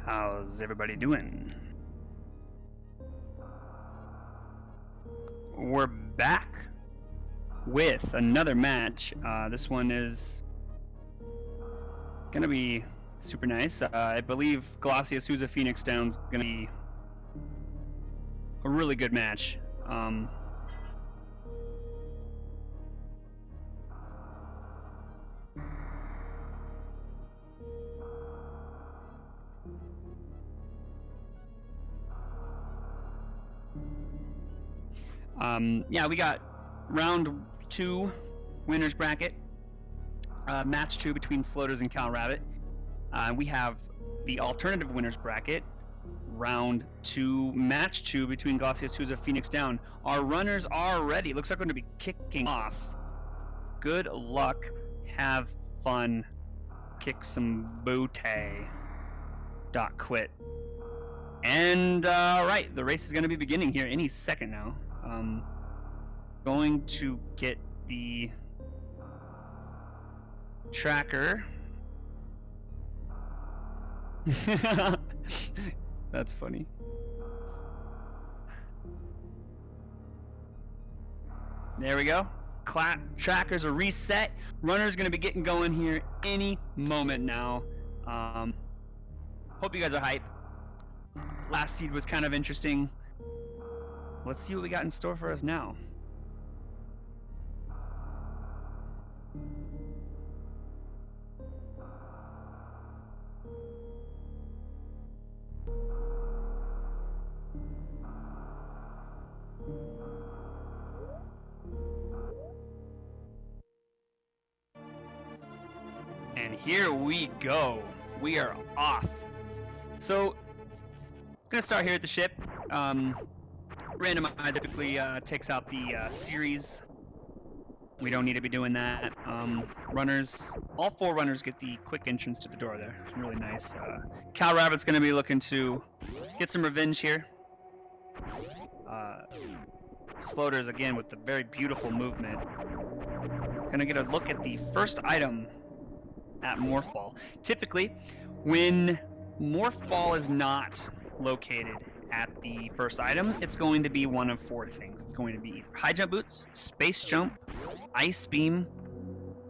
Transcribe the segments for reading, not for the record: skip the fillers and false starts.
How's everybody doing? We're back with another match. This one is gonna be super nice. I believe Glacia Souza FenixDown's gonna be a really good match. Yeah, we got round 2 winners bracket, match 2 between Sloaters and Kalravit. We have the alternative winners bracket, round 2, match 2 between Glacia Souza FenixDown. Our runners are ready. Looks like we're going to be kicking off. Good luck. Have fun. Kick some booty. Quit. And right, the race is going to be beginning here any second now. Going to get the tracker. That's funny. There we go. Trackers are reset. Runner's gonna be getting going here any moment now. Hope you guys are hype. Last seed was kind of interesting. Let's see what we got in store for us now. And here we go. We are off. So, I'm gonna start here at the ship. Randomize typically takes out the series. We don't need to be doing that. Runners, all 4 runners get the quick entrance to the door there. It's really nice. Kalravit's going to be looking to get some revenge here. Sloaters again with the very beautiful movement. Gonna get a look at the first item at Morph Ball. Typically, when Morph Ball is not located at the first item, it's going to be one of 4 things. It's going to be either high jump boots, space jump, ice beam,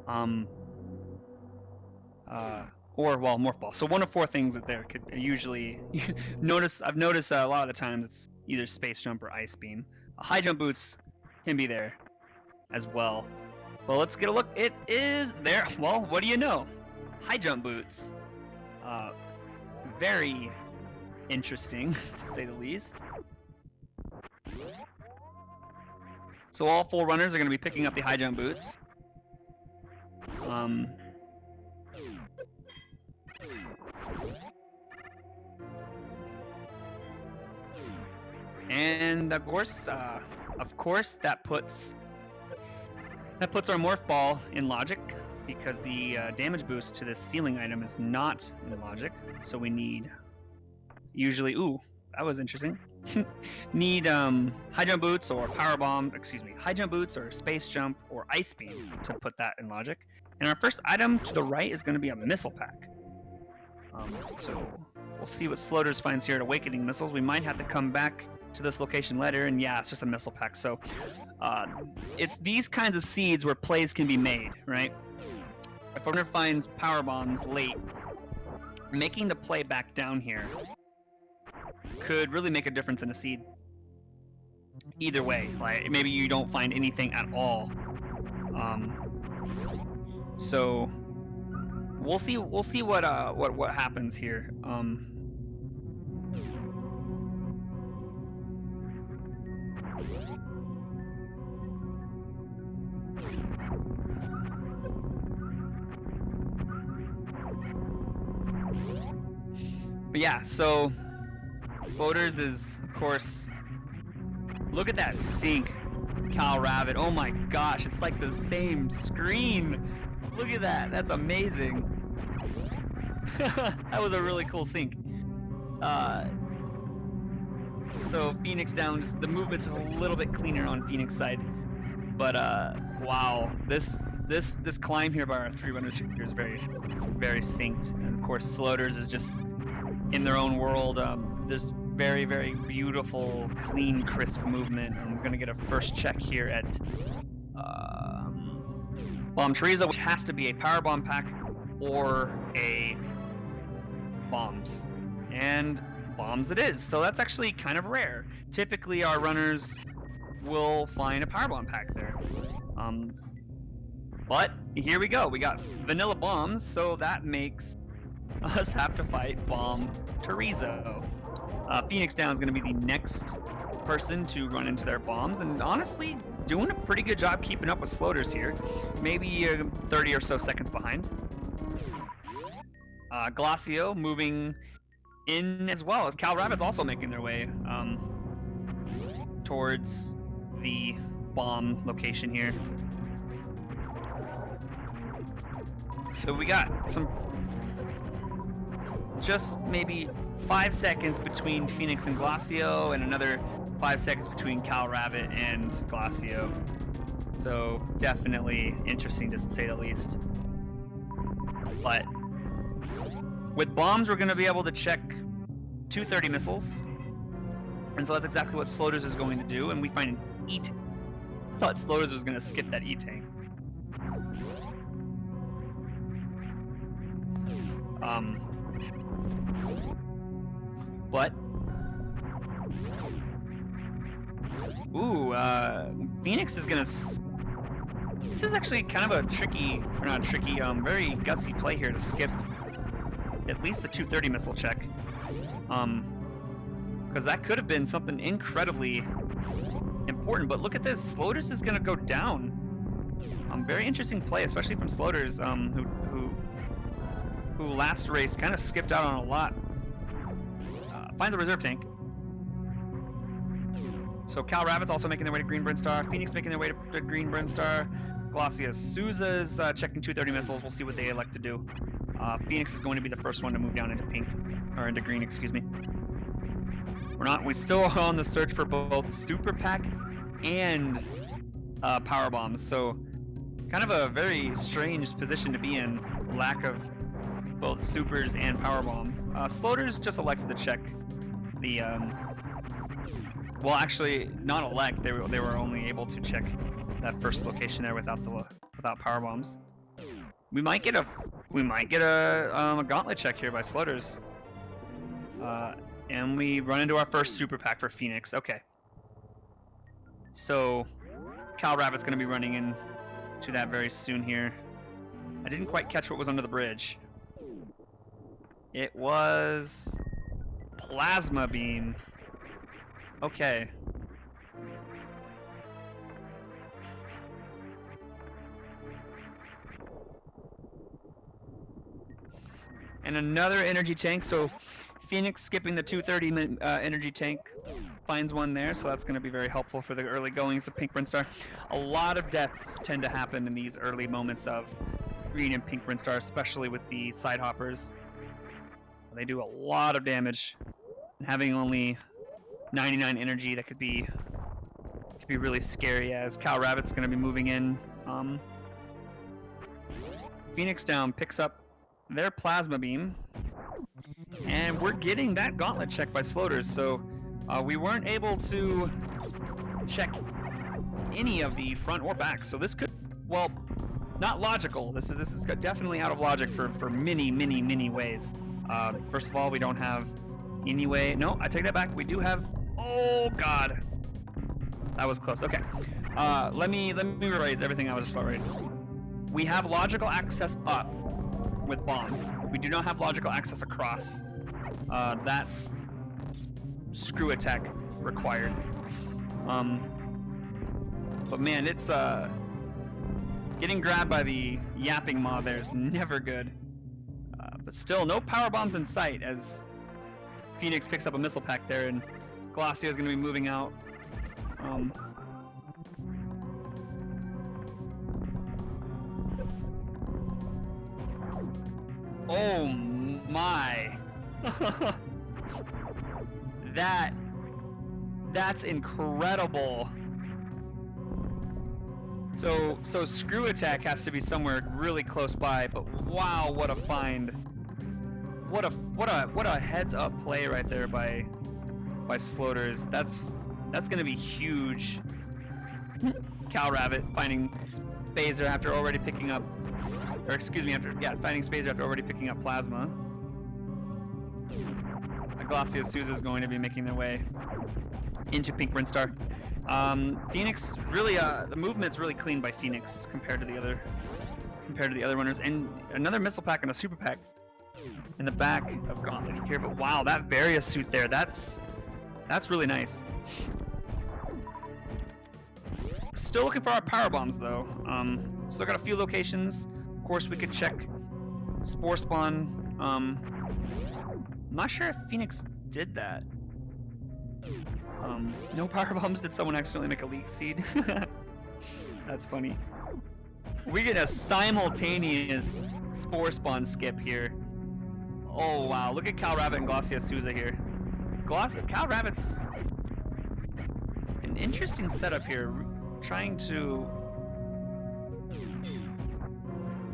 or Morph Ball. So one of 4 things that there could usually I've noticed a lot of the times it's either space jump or ice beam. High jump boots can be there as well. But let's get a look. It is there. Well, what do you know? High jump boots. Very interesting, to say the least. So all 4 runners are going to be picking up the high jump boots. And of course, that puts our Morph Ball in logic, because the damage boost to this ceiling item is not in logic. So we need usually, that was interesting. Need high jump boots or high jump boots or space jump or ice beam to put that in logic. And our first item to the right is going to be a missile pack. So we'll see what Sloaters finds here at Awakening Missiles. We might have to come back to this location later, and yeah, it's just a missile pack. So it's these kinds of seeds where plays can be made, right? If a runner finds power bombs late, making the play back down here could really make a difference in a seed. Either way, like maybe you don't find anything at all. So we'll see what happens here. But yeah, so Sloaters is, of course, look at that sync, Kalravit. Oh my gosh, it's like the same screen. Look at that, that's amazing. That was a really cool sync. So FenixDown, the movement's just a little bit cleaner on Phoenix side. But wow, this climb here by our 3 runners here is very, very synced. And of course, Sloaters is just in their own world. There's very, very beautiful, clean, crisp movement. I'm going to get a first check here at Bomb Teresa, which has to be a power bomb pack or a bombs. And bombs it is. So that's actually kind of rare. Typically, our runners will find a power bomb pack there. But here we go. We got vanilla bombs, so that makes us have to fight Bomb Teresa. FenixDown is going to be the next person to run into their bombs, and honestly, doing a pretty good job keeping up with Sloaters here. Maybe 30 or so seconds behind. Glacio moving in as well. As Kalravit's also making their way towards the bomb location here. So we got some, just maybe 5 seconds between Fenix and Glacio, and another 5 seconds between Kalravit and Glacio. So definitely interesting to say the least. But with bombs, we're going to be able to check 230 missiles. And so that's exactly what Sloaters is going to do, and we find an E-tank. I thought Sloaters was going to skip that E-tank. But Fenix is gonna. This is actually kind of a tricky, or not tricky, very gutsy play here to skip at least the 230 missile check, because that could have been something incredibly important. But look at this, Sloaters is gonna go down. Very interesting play, especially from Sloaters, who last race kind of skipped out on a lot. Finds a reserve tank. So Kalravit's also making their way to Green Brinstar. Fenix making their way to Green Brinstar. Glacia Souza's checking 230 missiles. We'll see what they elect to do. Fenix is going to be the first one to move down into pink, or into green, excuse me. We still are on the search for both Super Pack and Power Bombs. So kind of a very strange position to be in. Lack of both Supers and Power Bomb. Sloaters just elected to check the, well, actually, not elect. They were only able to check that first location there without power bombs. We might get a gauntlet check here by Sloaters, and we run into our first super pack for Fenix. Okay, so Kalravit's going to be running in to that very soon here. I didn't quite catch what was under the bridge. It was Plasma Beam. Okay. And another energy tank, so Fenix skipping the 230 energy tank finds one there, so that's going to be very helpful for the early goings of Pink Brinstar. A lot of deaths tend to happen in these early moments of Green and Pink Brinstar, especially with the side hoppers. They do a lot of damage, and having only 99 energy, that could be really scary, as Kalravit's going to be moving in. FenixDown picks up their Plasma Beam, and we're getting that gauntlet check by Sloaters, so we weren't able to check any of the front or back, so this could, well, not logical. This is definitely out of logic for many ways. First of all, we don't have any way. No, I take that back. We do have. Oh God, that was close. Okay, let me erase everything I was just about to say. We have logical access up with bombs. We do not have logical access across. That's screw attack required. But man, it's getting grabbed by the yapping mob there is never good. But still, no power bombs in sight as Fenix picks up a missile pack there, and Glacio is going to be moving out. Oh my! That's incredible. So screw attack has to be somewhere really close by, but wow, what a find what a heads up play right there by Sloaters. That's gonna be huge. Kalravit finding Phaser after already picking up, or excuse me, finding Phaser after already picking up Plasma. Glossiosauza is going to be making their way into Pink Brinstar. Phoenix really, the movement's really clean by Phoenix compared to the other runners, and another missile pack and a super pack in the back of Gauntlet here. But wow, that Various suit there, that's really nice. Still looking for our power bombs though. Still got a few locations. Of course, we could check Spore Spawn. Not sure if Phoenix did that. No power bombs. Did someone accidentally make a leak seed? That's funny. We get a simultaneous Spore Spawn skip here. Oh wow, look at Kalravit and Glossiosauza here. Kalravit's an interesting setup here. Trying to...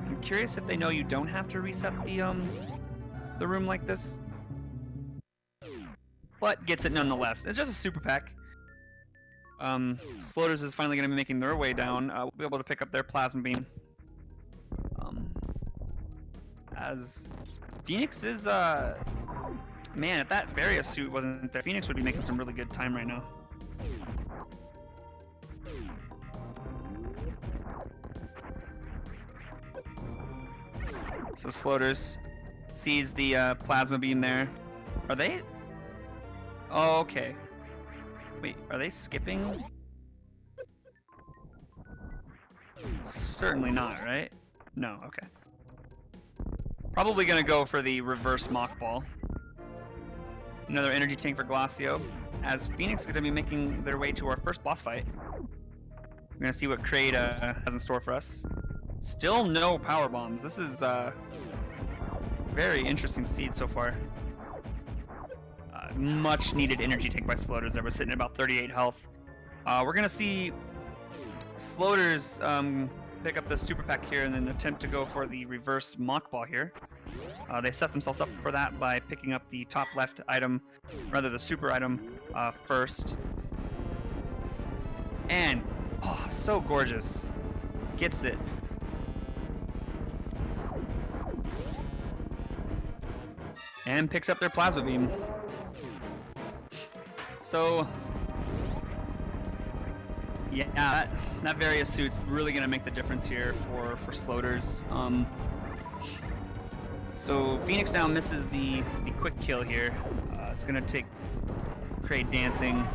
I'm curious if they know you don't have to reset the room like this. But gets it nonetheless. It's just a super pack. Sloaters is finally going to be making their way down. We'll be able to pick up their plasma beam. As Phoenix is, man, if that Various suit wasn't there, Phoenix would be making some really good time right now. So Sloaters sees the plasma beam there. Are they? Oh, okay. Wait, are they skipping? Certainly not, right? No, okay. Probably gonna go for the reverse mock ball. Another energy tank for Glossio. As Phoenix is gonna be making their way to our first boss fight. We're gonna see what Kraid has in store for us. Still no power bombs. This is very interesting seed so far. Much needed energy tank by Sloaters that was sitting at about 38 health. We're gonna see Sloaters pick up the super pack here and then attempt to go for the reverse mock ball here. They set themselves up for that by picking up the top left item, rather the super item, first. And, oh, so gorgeous. Gets it. And picks up their plasma beam. So, yeah, that Various suit's really gonna make the difference here for Sloaters. So Phoenix now misses the quick kill here. It's gonna take Kraid dancing.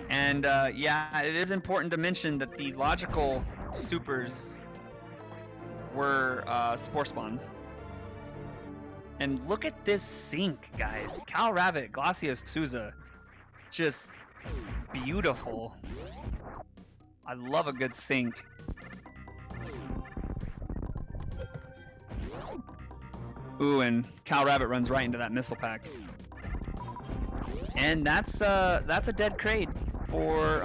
And yeah, it is important to mention that the logical supers were Spore Spawn. And look at this sync, guys. Kalravit, Glossiosauza, just beautiful. I love a good sync. Ooh, and Kalravit runs right into that missile pack. And that's a dead Kraid for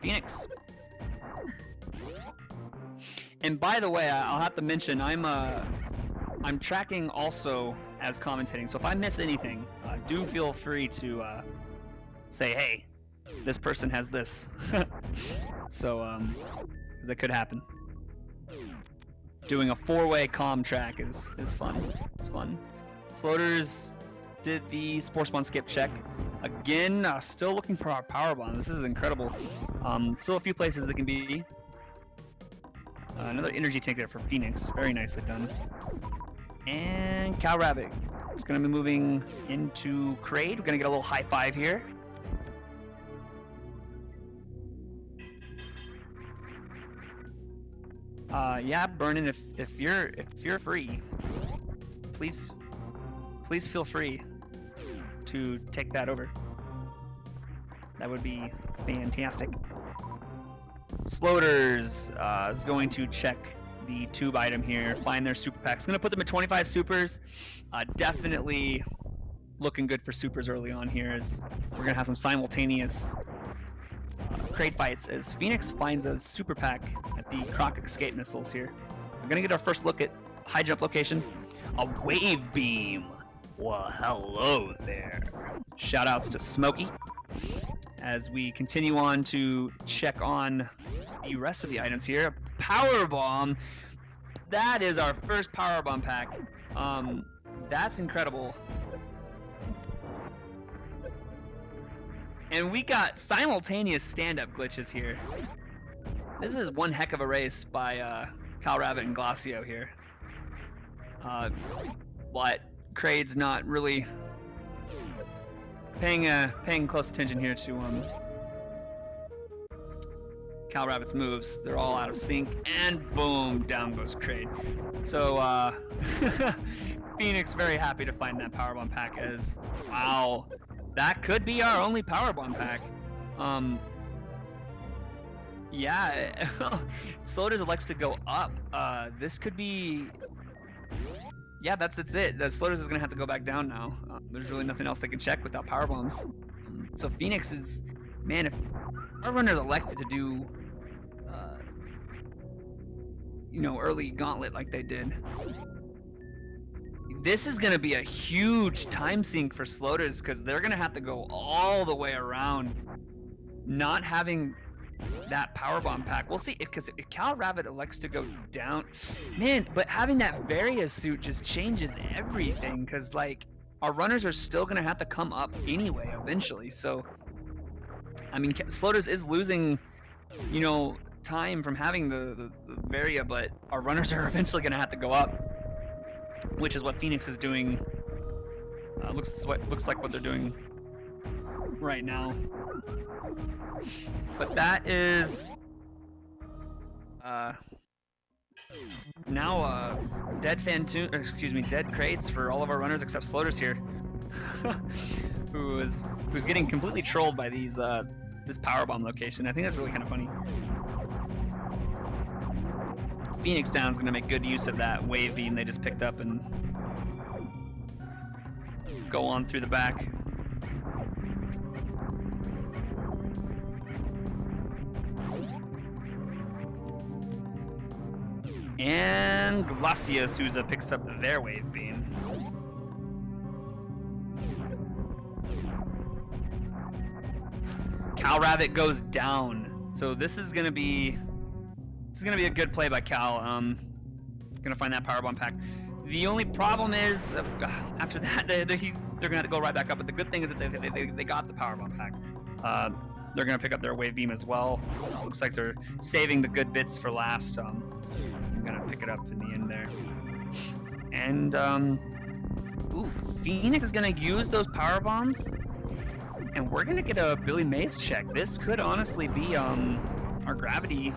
Phoenix. And by the way, I'll have to mention I'm tracking also as commentating, so if I miss anything, do feel free to say, hey, this person has this. So, because it could happen. Doing a 4-way comm track is fun. It's fun. Sloaters did the Spore Spawn skip check. Again, still looking for our power bomb. This is incredible. Still a few places that can be. Another energy tank there for Phoenix. Very nicely done. And Kalravit is going to be moving into Kraid. We're going to get a little high five here. Yeah, Burnin, if you're free, please feel free to take that over. That would be fantastic. Sloaters is going to check the tube item here, find their super packs. Going to put them at 25 supers. Definitely looking good for supers early on here, as we're going to have some simultaneous crate fights as Phoenix finds a super pack at the Croc escape missiles here. We're gonna get our first look at high jump location. A wave beam. Well, hello there. Shoutouts to Smokey. As we continue on to check on the rest of the items here. Power bomb. That is our first power bomb pack. That's incredible. And we got simultaneous stand-up glitches here. This is one heck of a race by Kalravit and Glacio here. But Kraid's not really paying close attention here to Kalravit's moves. They're all out of sync, and boom, down goes Kraid. So Phoenix very happy to find that powerbomb pack as, wow, that could be our only powerbomb pack. Yeah, Sloaters elects to go up. This could be, yeah, that's it. The Sloaters is gonna have to go back down now. There's really nothing else they can check without power bombs. So Phoenix is, man, if our runners elected to do, early gauntlet like they did, this is gonna be a huge time sink for Sloaters because they're gonna have to go all the way around, not having that powerbomb pack. We'll see, because if Kalravit elects to go down, man, but having that Various suit just changes everything, because like our runners are still gonna have to come up anyway eventually. So I mean, Sloaters is losing, time from having the Varia, but our runners are eventually gonna have to go up, which is what Phoenix is doing. Looks like what they're doing right now. But that is now dead crates for all of our runners except Sloaters here, who's getting completely trolled by these this powerbomb location. I think that's really kind of funny. FenixDown's gonna make good use of that wave beam they just picked up and go on through the back. And Glacio Souza picks up their wave beam. Kalravit goes down. So this is gonna be a good play by Cal. Gonna find that powerbomb pack. The only problem is after that they're gonna have to go right back up. But the good thing is that they got the powerbomb pack. They're gonna pick up their wave beam as well. Looks like they're saving the good bits for last. I'm gonna pick it up in the end there. And Phoenix is gonna use those power bombs, and we're gonna get a Billy Mays check. This could honestly be our gravity,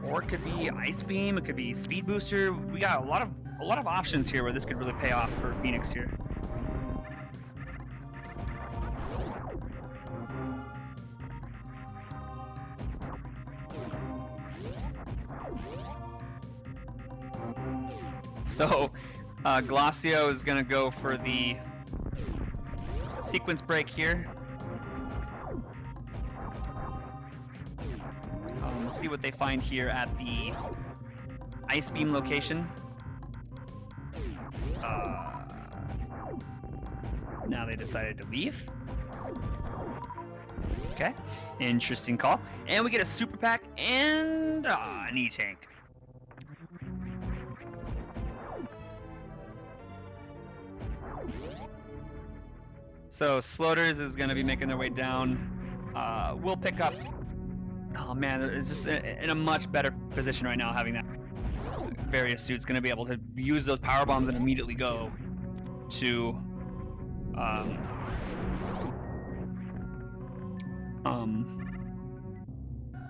or it could be ice beam. It could be speed booster. We got a lot of options here where this could really pay off for Phoenix here. So Glacio is gonna go for the sequence break here. Let's see what they find here at the ice beam location. Now they decided to leave. Okay, interesting call. And we get a super pack and an E-tank. So Sloaters is going to be making their way down. We'll pick up. Oh man, it's just in a much better position right now having that Various suit's going to be able to use those power bombs and immediately go to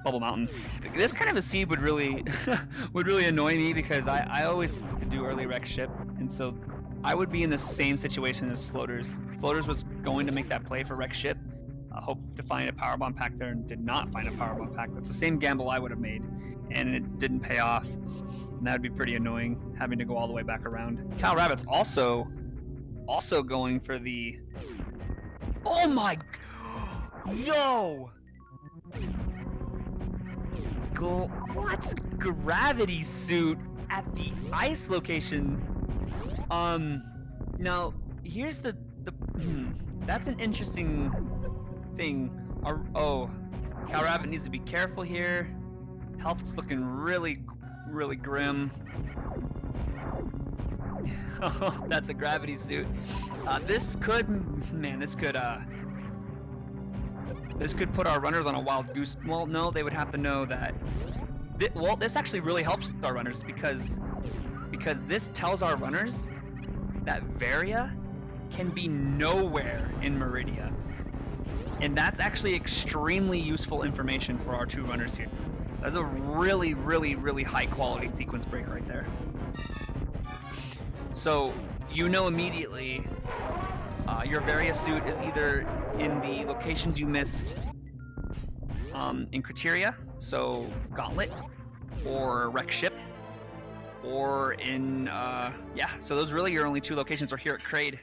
Bubble Mountain. This kind of a seed would really annoy me because I always do early wreck ship, and so I would be in the same situation as Sloaters. Sloaters was going to make that play for wreck ship, hope to find a powerbomb pack there, and did not find a powerbomb pack. That's the same gamble I would have made, and it didn't pay off. And that would be pretty annoying, having to go all the way back around. Kalravit's also going for the. Oh my! Yo! what? Gravity suit at the ice location. Now here's the that's an interesting thing. Kalravit needs to be careful here. Health's looking really grim. That's a gravity suit. This could put our runners on a wild goose. Well, no, they would have to know that. This actually really helps our runners because this tells our runners that Varia can be nowhere in Meridia. And that's actually extremely useful information for our 2 runners here. That's a really high quality sequence break right there. So you know immediately your Varia suit is either in the locations you missed in Criteria, so Gauntlet or Wreck Ship, or in so those really your only 2 locations are here at Kraid.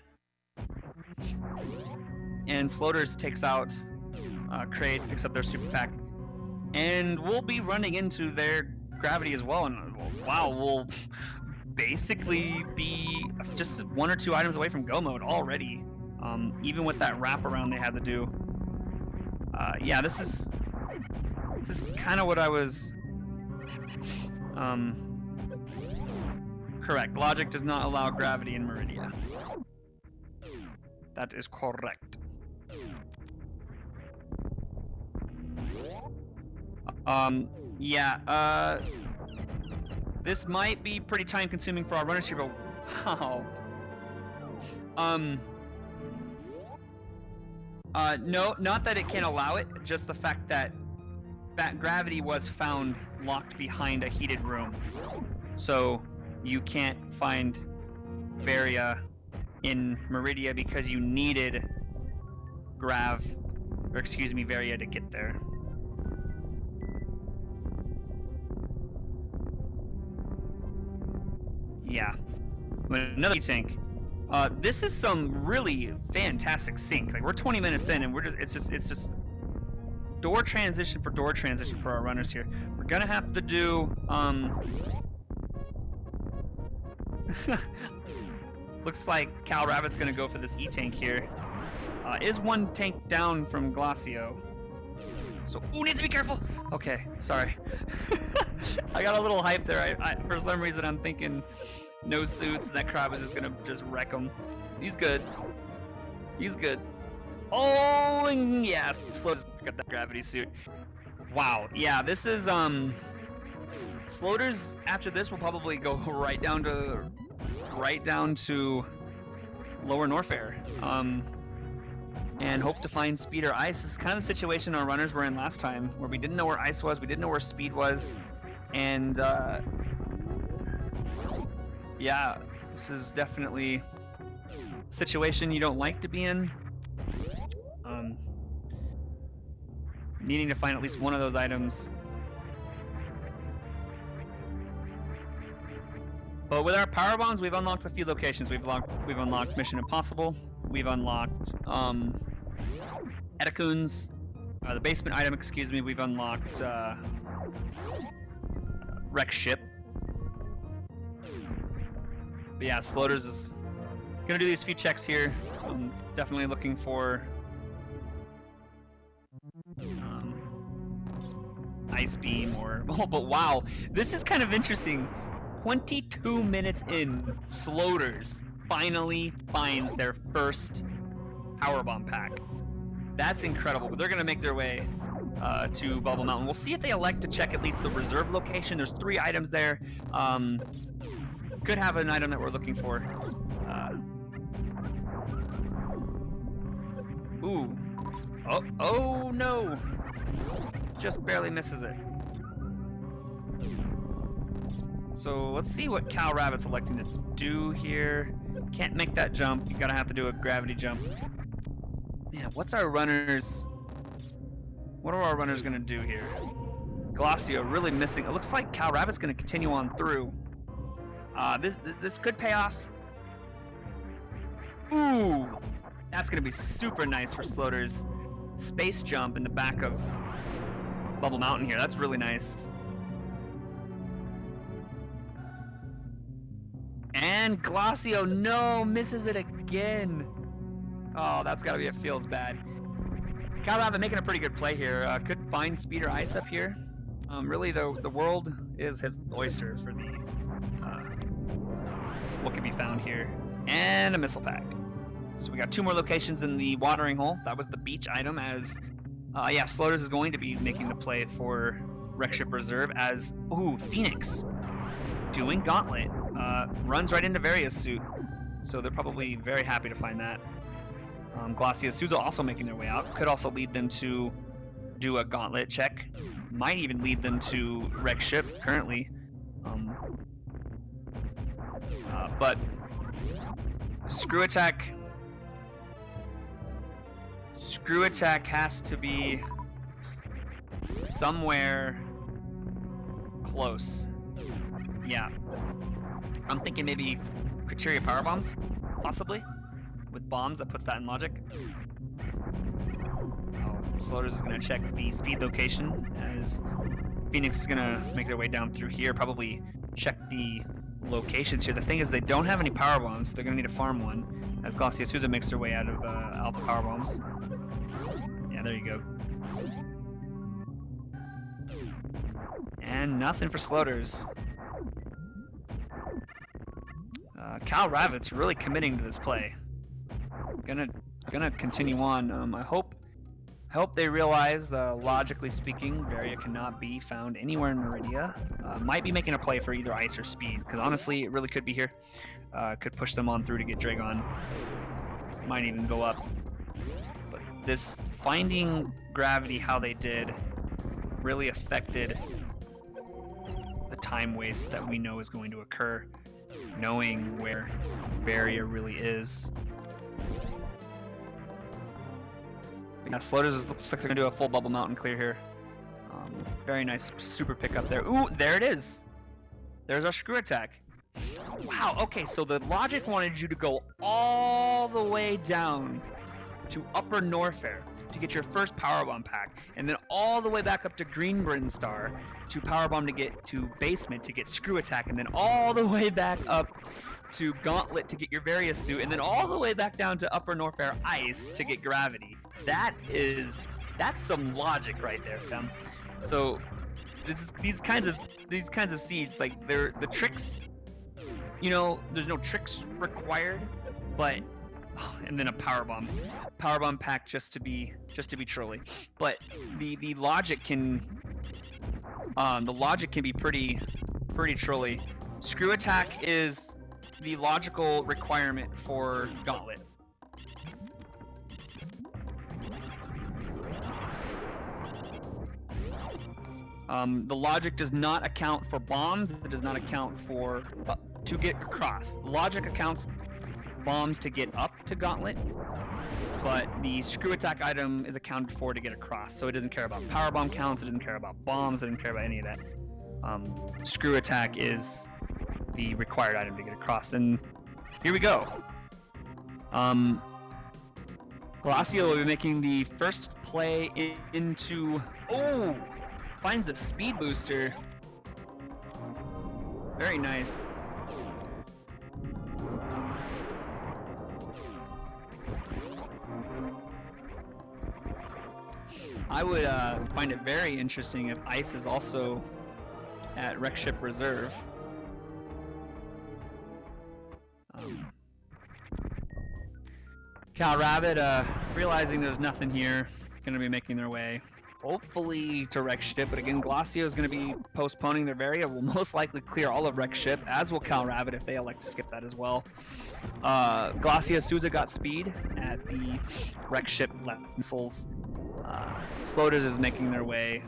And Sloaters takes out Kraid, picks up their super pack, and we'll be running into their gravity as well. And wow, we'll basically be just 1 or 2 items away from go mode already. Even with that wraparound they had to do. Yeah, this is kind of what I was. Correct. Logic does not allow gravity in Meridia. That is correct. This might be pretty time consuming for our runners here, but wow. No, not that it can't allow it, just the fact that gravity was found locked behind a heated room. So you can't find Varia in Meridia because you needed Varia to get there. Yeah. Another tank. This is some really fantastic sync. Like, we're 20 minutes in and it's just door transition for our runners here. We're gonna have to do looks like Kalravit's gonna go for this E-tank here. Is 1 tank down from Glacio. So, needs to be careful! Okay, sorry. I got a little hype there. I for some reason I'm thinking no suits, and that crab is just gonna wreck him. He's good. Oh, and yeah, Sloaters got that gravity suit. Wow, yeah, this is Sloaters after this will probably go right down to Lower Norfair. And hope to find speed or ice. This is kind of the situation our runners were in last time, where we didn't know where ice was, we didn't know where speed was, and yeah, this is definitely a situation you don't like to be in. Needing to find at least one of those items. But with our power bombs, we've unlocked a few locations. We've unlocked Mission Impossible. We've unlocked Etacoons, the basement item. Excuse me. We've unlocked Wreck Ship. But yeah, Sloaters is gonna do these few checks here. I'm definitely looking for Ice Beam or but wow, this is kind of interesting. 22 minutes in, Sloaters finally finds their first powerbomb pack. That's incredible. But they're gonna make their way to Bubble Mountain. We'll see if they elect to check at least the reserve location. There's 3 items there. Could have an item that we're looking for. Ooh. Oh no! Just barely misses it. So let's see what Kalravit's electing to do here. Can't make that jump. You gotta have to do a gravity jump. Yeah, what are our runners gonna do here? Glacio really missing. It looks like Kalravit's gonna continue on through. This could pay off. Ooh, that's gonna be super nice for Sloaters. Space jump in the back of Bubble Mountain here. That's really nice. And Glacio, no, misses it again. Oh, that's gotta be it feels bad. Kalravit making a pretty good play here. Could find speed or ice up here. Really, the world is his oyster for the what can be found here. And a missile pack. So we got 2 more locations in the watering hole. That was the beach item as, yeah, Sloaters is going to be making the play for Wreck Ship Reserve as, ooh, Phoenix doing Gauntlet. Runs right into Various suit. So they're probably very happy to find that. Glacia Souza also making their way out. Could also lead them to do a Gauntlet check. Might even lead them to Wreck Ship currently. But Screw Attack has to be somewhere close. Yeah. I'm thinking maybe Criteria Power Bombs, possibly. With bombs, that puts that in logic. Sloaters is going to check the speed location as Phoenix is going to make their way down through here, probably check the locations here. The thing is they don't have any power bombs, so they're going to need to farm one as Glacia Souza makes their way out of alpha power bombs. Yeah, there you go. And nothing for Sloaters. Kalravit's really committing to this play. Gonna continue on. I hope they realize, logically speaking, Varia cannot be found anywhere in Meridia. Might be making a play for either ice or speed, because honestly, it really could be here. Could push them on through to get Dragon. Might even go up. But this finding gravity how they did really affected the time waste that we know is going to occur, knowing where Varia really is. Yeah, Sloaters looks like they're gonna do a full bubble mountain clear here. Very nice super pick up there. Ooh, there it is. There's our Screw Attack. Wow, okay, so the logic wanted you to go all the way down to Upper Norfair to get your first Powerbomb pack, and then all the way back up to Green Brinstar to Powerbomb to get to Basement to get Screw Attack, and then all the way back up to Gauntlet to get your Various suit, and then all the way back down to Upper Norfair Ice to get Gravity. That's some logic right there, fam. So these kinds of seeds, like they're the tricks. You know, there's no tricks required, but and then a powerbomb pack just to be trolly. But the logic can be pretty trolly. Screw Attack is the logical requirement for Gauntlet. The logic does not account for bombs. It does not account for to get across. Logic accounts bombs to get up to Gauntlet, but the Screw Attack item is accounted for to get across. So it doesn't care about power bomb counts. It doesn't care about bombs. It doesn't care about any of that. Screw Attack is the required item to get across, and here we go. Glacio will be making the first play into. Oh, finds a speed booster. Very nice. I would find it very interesting if Ice is also at Wreck Ship Reserve. Kalravit, realizing there's nothing here, going to be making their way, hopefully, to Wreck Ship. But again, Glacio is going to be postponing their Varia. Will most likely clear all of Wreck Ship, as will Kalravit if they elect to skip that as well. Glacio Souza got speed at the Wreck Ship left missiles. Sloaters is making their way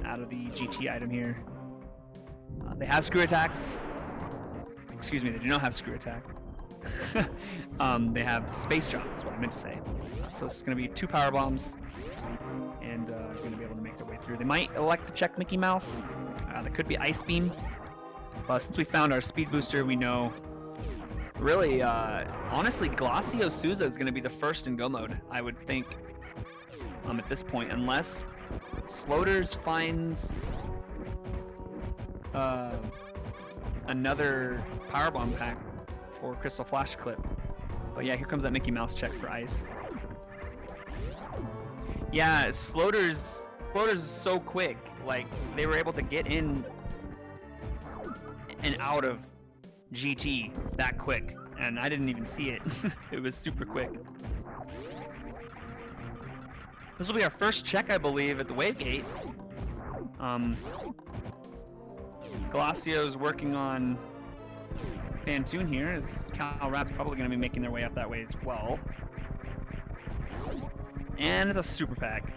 out of the GT item here. They have Screw Attack. Excuse me, they do not have Screw Attack. They have Space Jump, is what I meant to say. So it's going to be 2 power bombs, and going to be able to make their way through. They might elect to check Mickey Mouse. That could be Ice Beam. But since we found our speed booster, we know. Really, honestly, Glacio Souza is going to be the first in go mode, I would think, at this point, unless Sloaters finds another Powerbomb pack for Crystal Flash Clip. But yeah, here comes that Mickey Mouse check for ice. Yeah, Sloaters is so quick. Like, they were able to get in and out of GT that quick, and I didn't even see it. It was super quick. This will be our first check, I believe, at the wave gate. Glacio's working on Fantoon here, as Kalravit's probably going to be making their way up that way as well. And it's a super pack.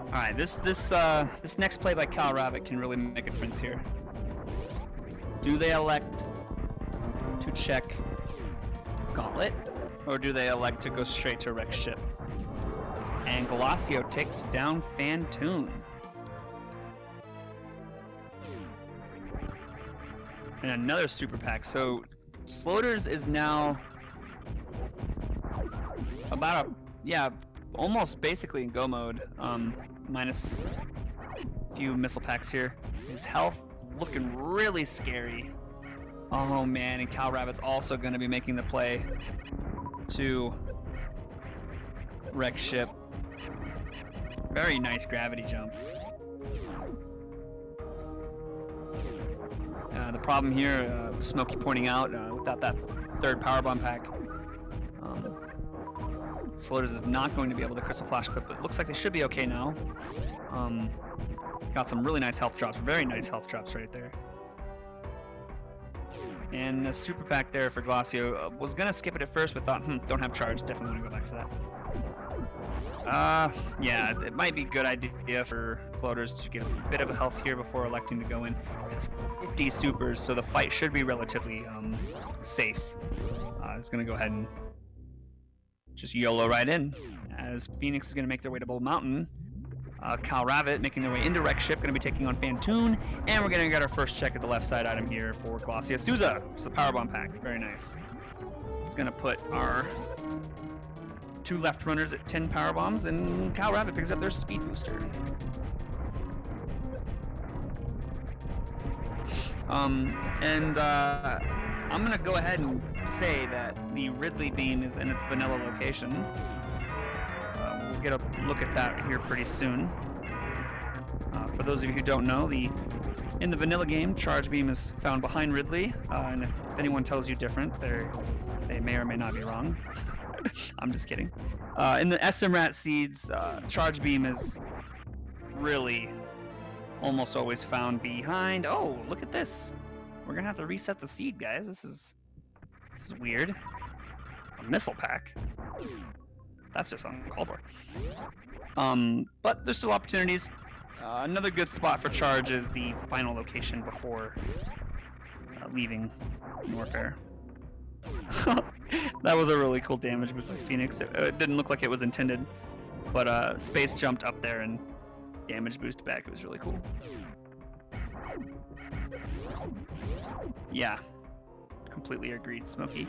All right, this next play by Kalravit can really make a difference here. Do they elect to check Gauntlet, or do they elect to go straight to Wreck Ship? And Glacio takes down Fantoon. And another super pack. So Sloaters is now about almost basically in go mode. Minus a few missile packs here. His health looking really scary. Oh man, and Kalravit's also going to be making the play to Wreck Ship. Very nice gravity jump. The problem here, Smokey pointing out, without that third Powerbomb pack, Sloaters is not going to be able to Crystal Flash Clip, but it looks like they should be okay now. Got some really nice health drops, very nice health drops right there. And a super pack there for Glacio. Was going to skip it at first, but thought, don't have charge, definitely want to go back for that. Yeah, it might be a good idea for Floaters to get a bit of a health here before electing to go in. It's 50 supers, so the fight should be relatively safe. It's going to go ahead and just YOLO right in, as Phoenix is going to make their way to Bull Mountain. Kalravit making their way into Wreck Ship, going to be taking on Fantoon, and we're going to get our first check at the left side item here for Glacia Souza, which is the Powerbomb pack. Very nice. It's going to put our two left runners at 10 Powerbombs, and Kalravit picks up their speed booster. I'm going to go ahead and say that the Ridley beam is in its vanilla location. We'll get a look at that here pretty soon. For those of you who don't know, in the vanilla game, charge beam is found behind Ridley, and if anyone tells you different, they may or may not be wrong. I'm just kidding. In the SMRAT seeds, charge beam is really almost always found behind. Oh, look at this! We're gonna have to reset the seed, guys. This is weird. A missile pack. That's just uncalled for. But there's still opportunities. Another good spot for charge is the final location before leaving Warfare. That was a really cool damage boost by Phoenix. It didn't look like it was intended, but Space jumped up there and damage boosted back. It was really cool. Yeah, completely agreed, Smokey.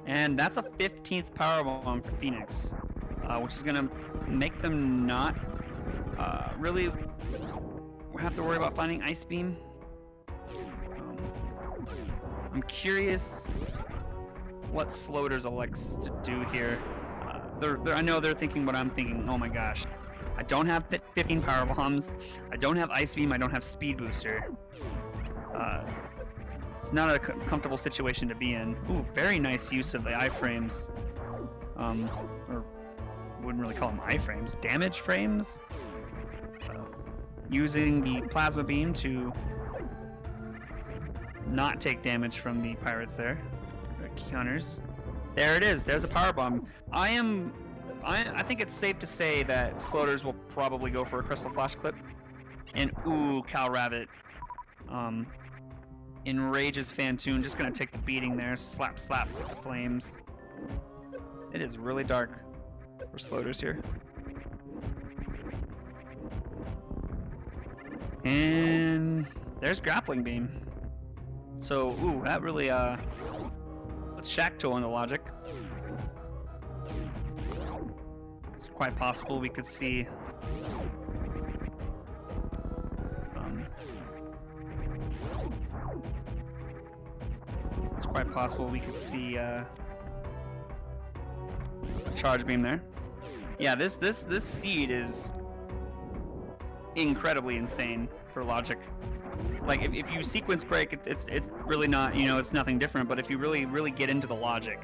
And that's a 15th Powerbomb for Phoenix, which is going to make them not really have to worry about finding Ice Beam. I'm curious what Sloaters elects to do here. I know they're thinking what I'm thinking. Oh my gosh. I don't have 15 Powerbombs. I don't have Ice Beam. I don't have Speed Booster. It's not a comfortable situation to be in. Ooh, very nice use of the iframes. Or wouldn't really call them iframes. Damage frames. Using the Plasma Beam to not take damage from the pirates there. Key hunters. There it is. There's a Powerbomb. I think it's safe to say that Sloaters will probably go for a Crystal Flash Clip. And ooh, Kalravit. Enrages Fantoon. Just gonna take the beating there. Slap, slap with the flames. It is really dark for Sloaters here. And there's Grappling Beam. So, ooh, that really puts Shacktoe on the logic. It's quite possible we could see a Charge Beam there. Yeah, this seed is incredibly insane for logic. Like if you sequence break, it's really not, you know, it's nothing different. But if you really get into the logic,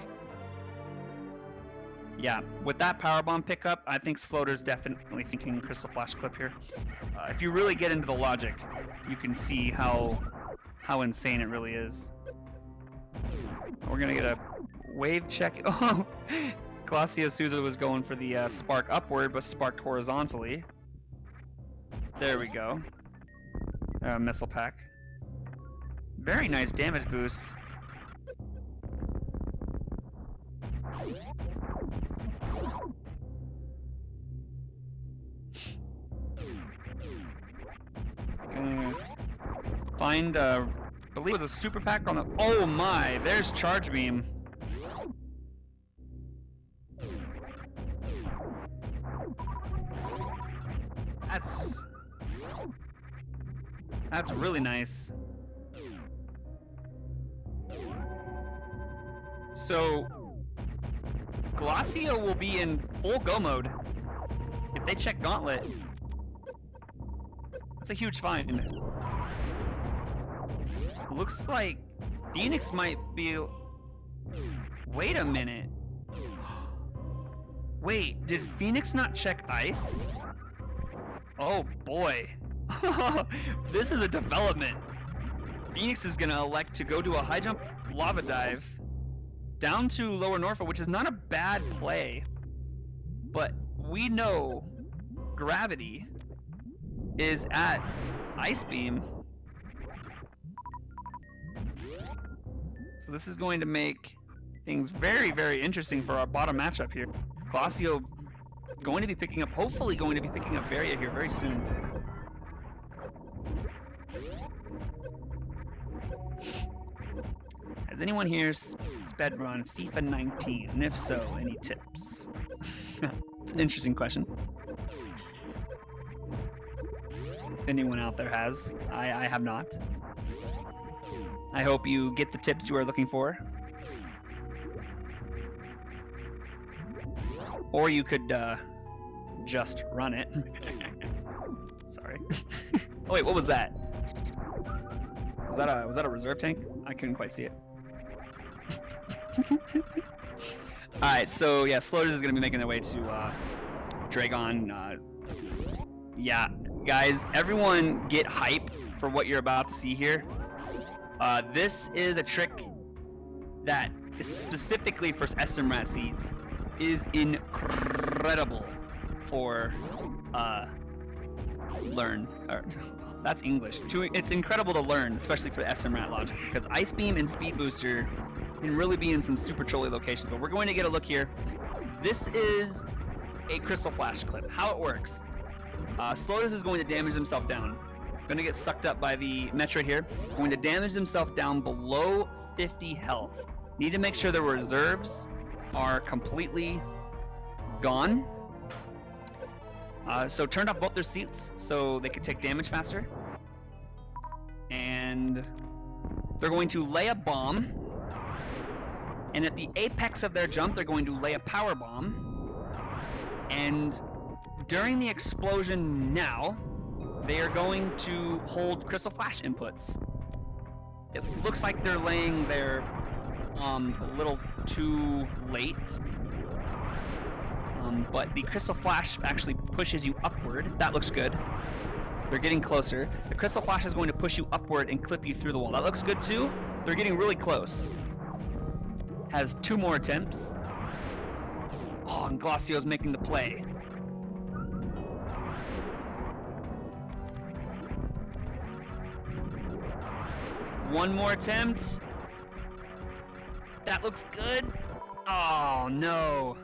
yeah, with that Power Bomb pickup, I think Sloaters definitely thinking Crystal Flash Clip here. If you really get into the logic, you can see how insane it really is. We're gonna get a wave check. Oh, Glacio Souza was going for the spark upward, but sparked horizontally. There we go. Missile pack. Very nice damage boost. Gonna find, I believe it was a super pack on the. Oh my! There's Charge Beam. That's really nice. So Glacio will be in full go mode if they check Gauntlet. That's a huge find. Looks like Phoenix might be. Wait a minute. Wait, did Phoenix not check Ice? Oh boy. This is a development. Phoenix is gonna elect to go to a high jump lava dive down to Lower Norfolk, which is not a bad play. But we know gravity is at Ice Beam. So this is going to make things very, very interesting for our bottom matchup here. Glacio going to be picking up, hopefully going to be picking up Varia here very soon. Has anyone here sped run FIFA 19? And if so, any tips? It's an interesting question. If anyone out there has, I have not. I hope you get the tips you are looking for. Or you could just run it. Sorry. Oh wait, what was that? Was that a reserve tank? I couldn't quite see it. Alright, so yeah, Sloaters is gonna be making their way to Dragon. Yeah, guys, everyone get hype for what you're about to see here. This is a trick that is specifically for SMRAT seeds. Is incredible for learn. That's English. It's incredible to learn, especially for SMRAT logic, because Ice Beam and Speed Booster can really be in some super trolly locations. But we're going to get a look here. This is a Crystal Flash clip. How it works. Sloaters is going to damage himself down. Going to get sucked up by the Metroid here. Going to damage himself down below 50 health. Need to make sure the reserves are completely gone. So turned off both their seats so they could take damage faster. And they're going to lay a bomb. And at the apex of their jump, they're going to lay a power bomb. And during the explosion now, they are going to hold Crystal Flash inputs. It looks like they're laying their a little too late. But the Crystal Flash actually pushes you upward. That looks good. They're getting closer. The Crystal Flash is going to push you upward and clip you through the wall. That looks good too. They're getting really close. Has 2 more attempts. Oh, and Glacio's making the play. One more attempt. That looks good. Oh, no.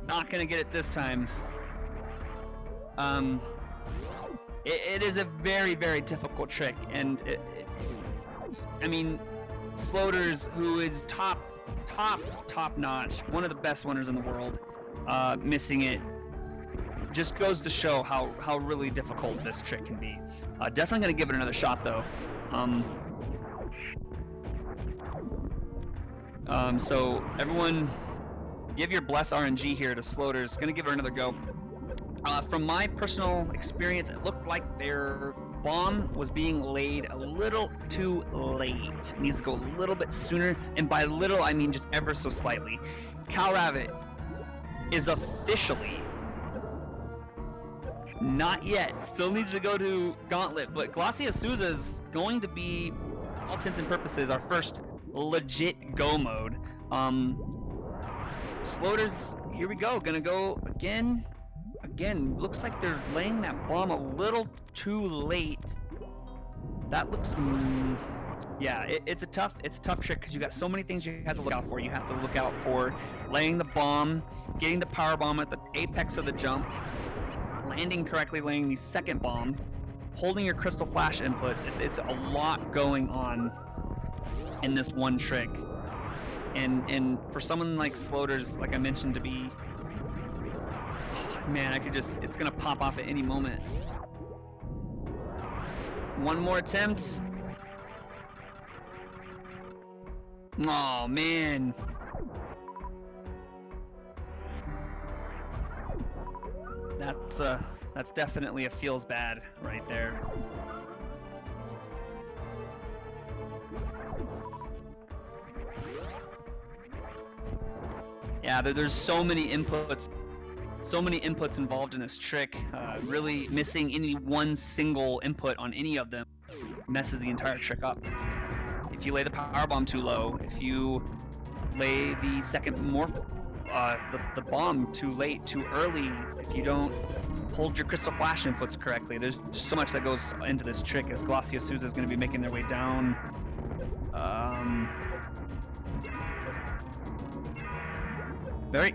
Not gonna get it this time. It is a very, very difficult trick, and I mean, Sloaters, who is top notch, one of the best winners in the world, missing it just goes to show how really difficult this trick can be. Definitely gonna give it another shot though. So everyone, give your bless RNG here to Sloaters. Gonna give her another go. From my personal experience, it looked like their bomb was being laid a little too late. It needs to go a little bit sooner, and by little I mean just ever so slightly. Kalravit is officially, not yet, still needs to go to Gauntlet, but Glacia Souza is going to be, all intents and purposes, our first legit go mode. Sloaters, here we go, gonna go again. Again, looks like they're laying that bomb a little too late. That looks, yeah, it's a tough trick because you got so many things you have to look out for. You have to look out for laying the bomb, getting the power bomb at the apex of the jump, landing correctly, laying the second bomb, holding your crystal flash inputs. It's a lot going on in this one trick, and for someone like Sloaters, like I mentioned, to be, oh, man, it's gonna pop off at any moment. One more attempt. Oh man. That's definitely a feels bad right there. Yeah, there's so many inputs involved in this trick. Really missing any one single input on any of them messes the entire trick up. If you lay the power bomb too low, if you lay the second the bomb too late, too early, if you don't hold your crystal flash inputs correctly, there's so much that goes into this trick as Glacia Souza is going to be making their way down. Very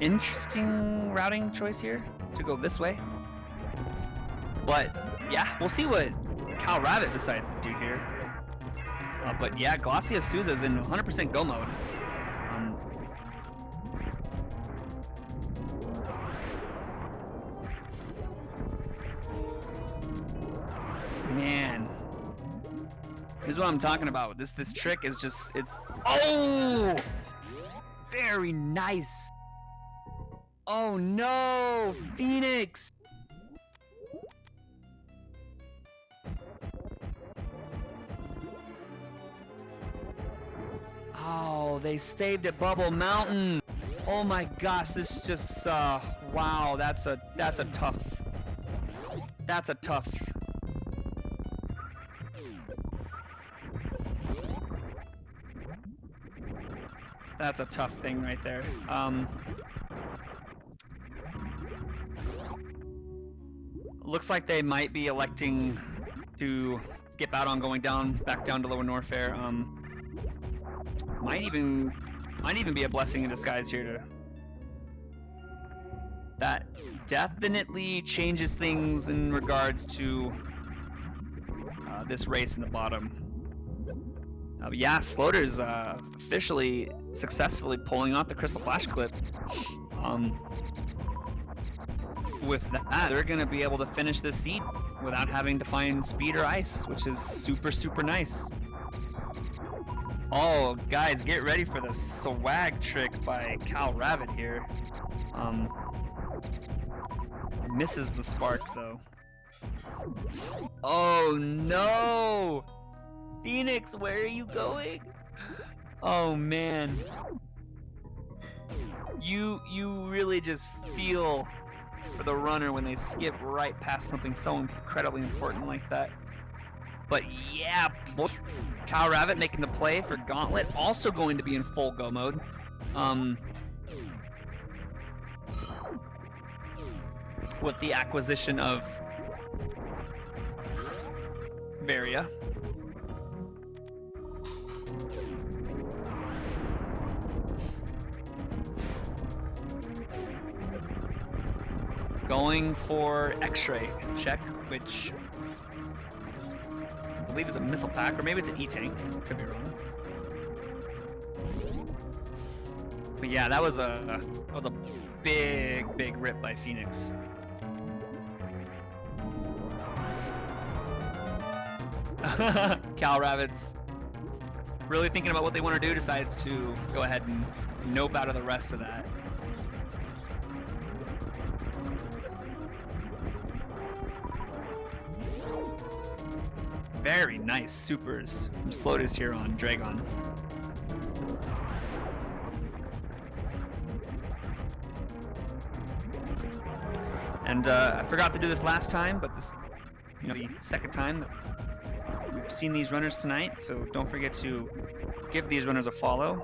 interesting routing choice here to go this way. But yeah, we'll see what Kalravit decides to do here. But yeah, Glacia Souza is in 100% go mode. Man, this is what I'm talking about. This trick is just, oh, very nice. Oh no, Phoenix. Oh, they saved at Bubble Mountain. Oh my gosh, this is just wow, that's a tough. That's a tough thing right there. Looks like they might be electing to skip out on going back down to Lower Norfair. Might even be a blessing in disguise here. That definitely changes things in regards to this race in the bottom. Yeah, Sloaters officially successfully pulling off the Crystal Flash clip. With that, they're going to be able to finish this seed without having to find speed or ice, which is super, super nice. Oh, guys, get ready for the swag trick by Kalravit here. Misses the spark, though. Oh, no! Phoenix, where are you going? Oh, man. You really just feel for the runner when they skip right past something so incredibly important like that. But yeah, boy, Kalravit making the play for Gauntlet, also going to be in full go mode. With the acquisition of Varia. Going for X-ray check, which I believe is a missile pack, or maybe it's an E-tank. Could be wrong. But yeah, that was a big rip by Phoenix. Kalravit's really thinking about what they want to do, decides to go ahead and nope out of the rest of that. Very nice supers from Sloaters here on Dragon. And I forgot to do this last time, but this, the second time that we've seen these runners tonight, so don't forget to give these runners a follow.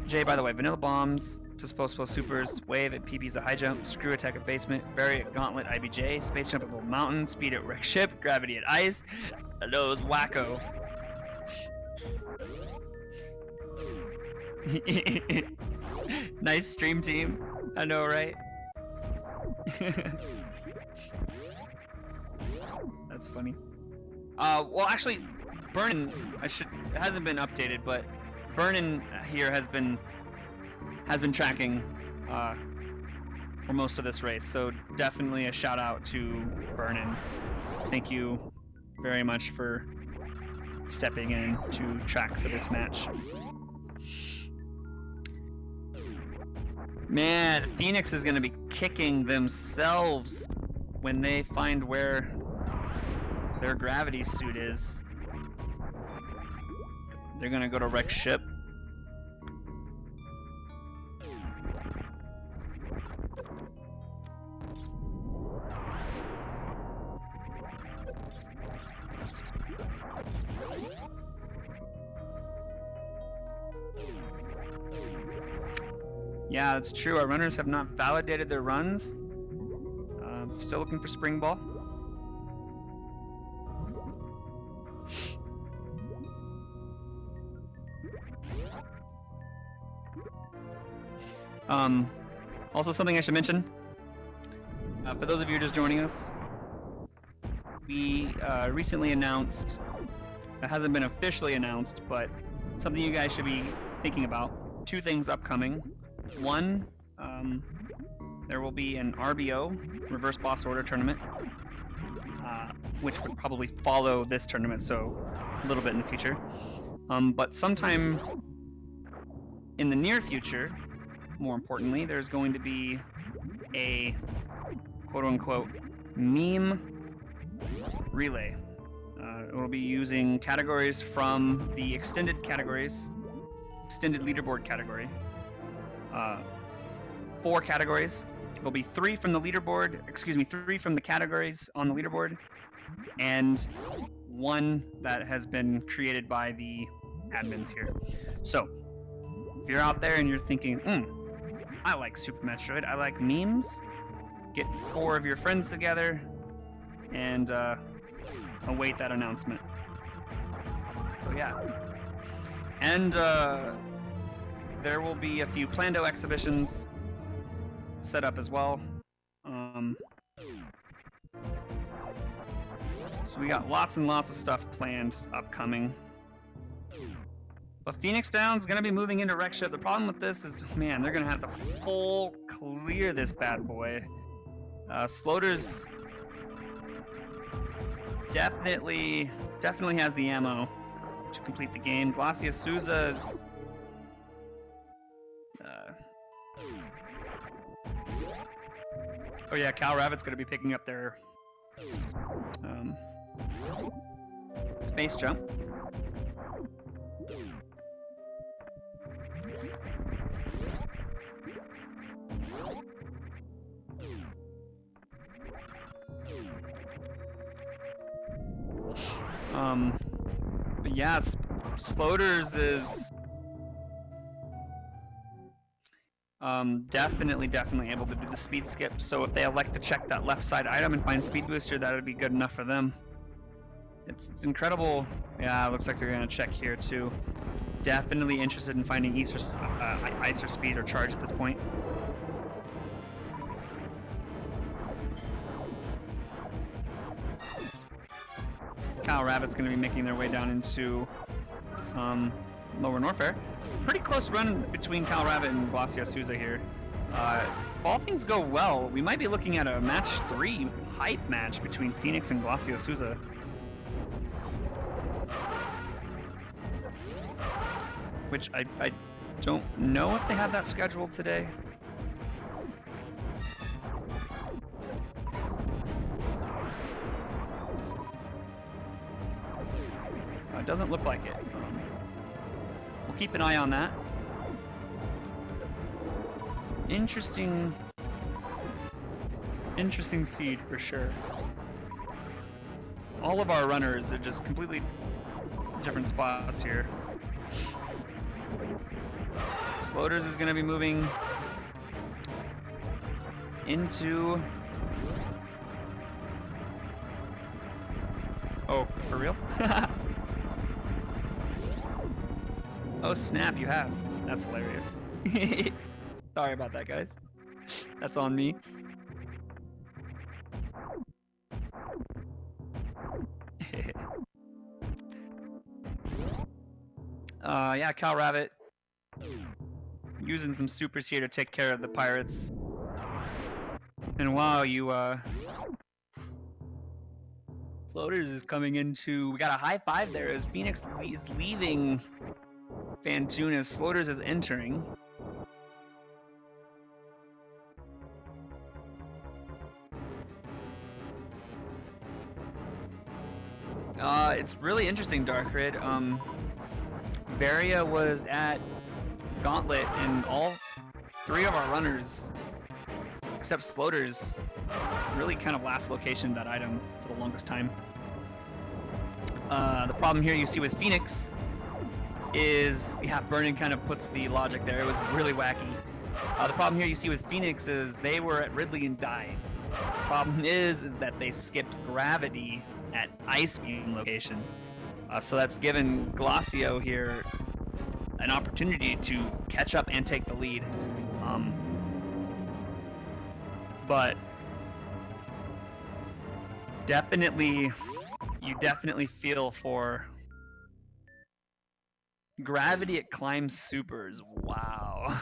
Jay, by the way, vanilla bombs, disposable supers, wave at PB's a high jump, screw attack at basement, bury at gauntlet IBJ, space jump at little mountain, speed at wreck ship, gravity at ice. Hello, wacko. Nice stream team. I know, right? That's funny. Well, actually, Burnin, it hasn't been updated, but Burnin here has been tracking for most of this race, so definitely a shout out to Burnin. Thank you very much for stepping in to track for this match. Man, Phoenix is going to be kicking themselves when they find where their gravity suit is. They're going to go to wreck ship. Yeah, that's true. Our runners have not validated their runs. Still looking for spring ball. Also, something I should mention. For those of you just joining us, we recently announced, it hasn't been officially announced, but something you guys should be thinking about. Two things upcoming. One, there will be an RBO, Reverse Boss Order tournament, which would probably follow this tournament, so a little bit in the future. But sometime in the near future, more importantly, there's going to be a quote-unquote meme relay. It will be using categories from the extended leaderboard category. 4 categories. There'll be 3 from the leaderboard, 3 from the categories on the leaderboard, and 1 that has been created by the admins here. So, if you're out there and you're thinking, I like Super Metroid, I like memes, get 4 of your friends together and await that announcement. So yeah. And there will be a few Plando exhibitions set up as well. So we got lots and lots of stuff planned upcoming. But FenixDown's gonna be moving into wreck ship. The problem with this is, man, they're gonna have to full clear this bad boy. Sloaters definitely has the ammo to complete the game. Glacia Souza's oh yeah, Kalravit's gonna be picking up their space jump. But yeah, Sloaters is definitely able to do the speed skip. So if they elect to check that left side item and find speed booster, that would be good enough for them. It's incredible. Yeah, it looks like they're gonna check here too. Definitely interested in finding ice or speed or charge at this point. Kalravit's going to be making their way down into Lower Norfair. Pretty close run between Kalravit and Glaciosuza here. If all things go well, we might be looking at a match 3 hype match between Fenix and Glaciosuza. Which I don't know if they have that scheduled today. It doesn't look like it. We'll keep an eye on that. Interesting seed for sure. All of our runners are just completely different spots here. Sloaters is going to be moving into... Oh, for real? Oh snap, you have. That's hilarious. Sorry about that, guys. That's on me. Yeah, Kalravit using some supers here to take care of the pirates. And wow, Floaters is coming into... We got a high five there as Fenix is leaving Fantunas. Sloaters is entering. It's really interesting, Darkrid. Varia was at Gauntlet, and all 3 of our runners, except Sloaters, really kind of last location that item for the longest time. The problem here you see with Fenix is, yeah, Burning kind of puts the logic there. It was really wacky. The problem here you see with Fenix is they were at Ridley and died. The problem is that they skipped Gravity at Ice Beam location. So that's given Glacio here an opportunity to catch up and take the lead. But you definitely feel for Gravity at Climb Supers. Wow.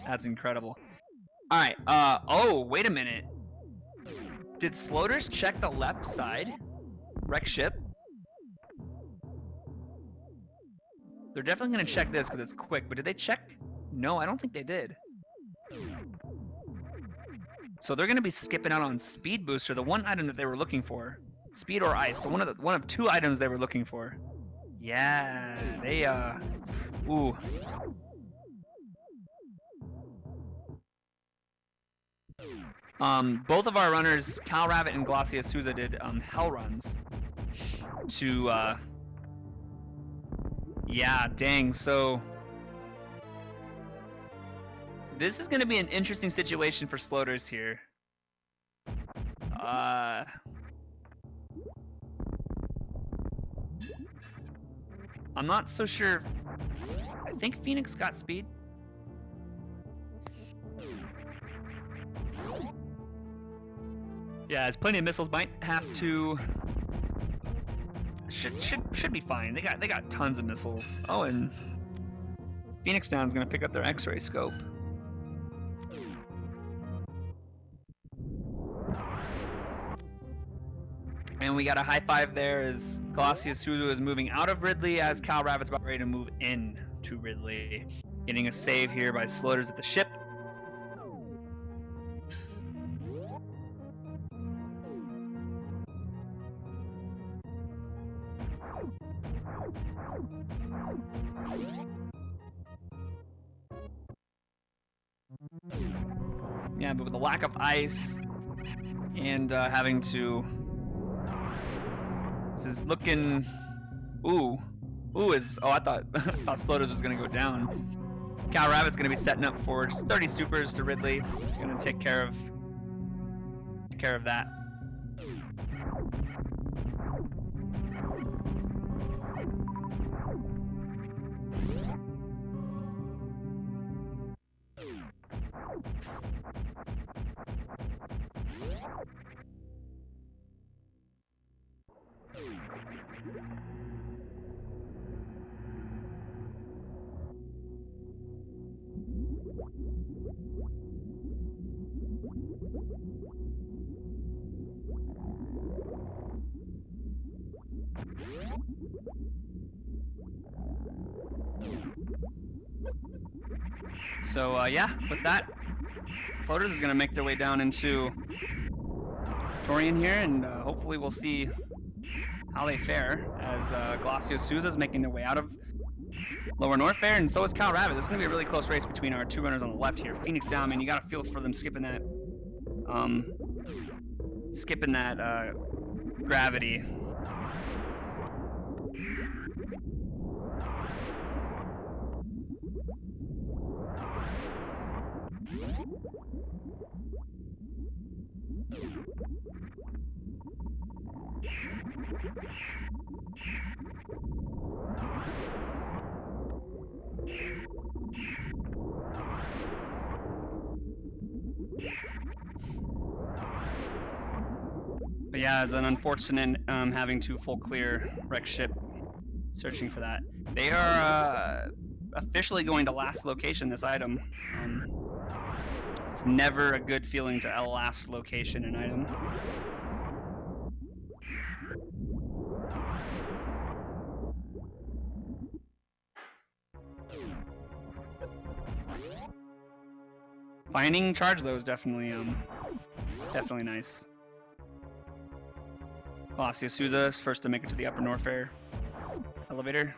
That's incredible. Alright, oh, wait a minute. Did Sloaters check the left side? Wreck ship? They're definitely going to check this because it's quick, but did they check? No, I don't think they did. So they're going to be skipping out on Speed Booster, the one item that they were looking for. Speed or Ice, one of 2 items they were looking for. Yeah, they, ooh. Both of our runners, Kalravit and Glaciosuza, did hell runs to yeah, dang. So this is going to be an interesting situation for Sloaters here. I'm not so sure. I think Fenix got speed. Yeah, there's plenty of missiles. Might have to. Should be fine. They got tons of missiles. Oh, and FenixDown is gonna pick up their X-ray scope. And we got a high five there as Glaciosuza is moving out of Ridley as Kalravit's about ready to move in to Ridley. Getting a save here by Sloaters at the ship. Yeah, but with the lack of ice and having to... This is looking... Ooh, is... Oh, I thought Sloaters was going to go down. Kalravit's going to be setting up for 30 supers to Ridley. Going to take care of that. So yeah, with that, Floaters is gonna make their way down into Torian here, and hopefully we'll see how they fare as Glacio Souza is making their way out of Lower North there, and so is Kalravit. This is gonna be a really close race between our two runners on the left here. FenixDown, man, you gotta feel for them skipping that gravity. But yeah, it's an unfortunate having to full clear wreck ship, searching for that. They are officially going to last location this item. It's never a good feeling to last location an item. Finding charge though is definitely nice. Glacio Souza is first to make it to the Upper Norfair elevator.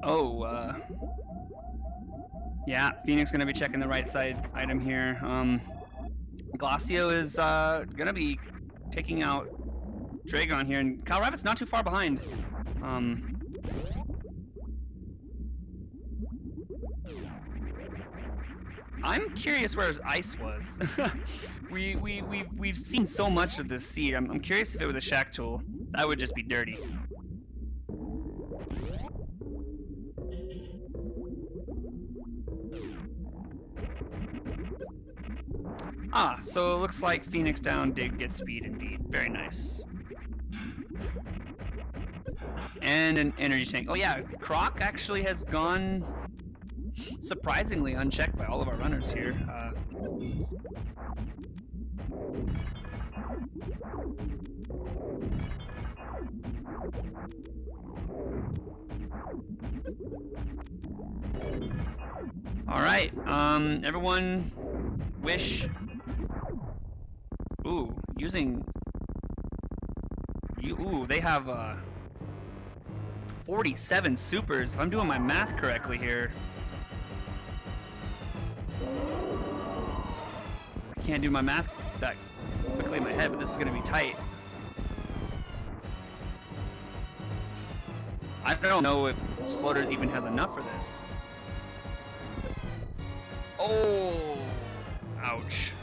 Oh, yeah, Phoenix gonna be checking the right side item here. Glacio is gonna be taking out Dragon here, and Kalravit's not too far behind. I'm curious where his ice was. We've seen so much of this seed. I'm curious if it was a shack tool. That would just be dirty. Ah, so it looks like FenixDown did get speed indeed. Very nice. And an energy tank. Oh yeah, Croc actually has gone surprisingly unchecked by all of our runners here. All right, everyone wish. Ooh, using. Ooh, they have 47 supers. If I'm doing my math correctly here. I can't do my math that quickly in my head, but this is going to be tight. I don't know if Sloaters even has enough for this. Oh, ouch.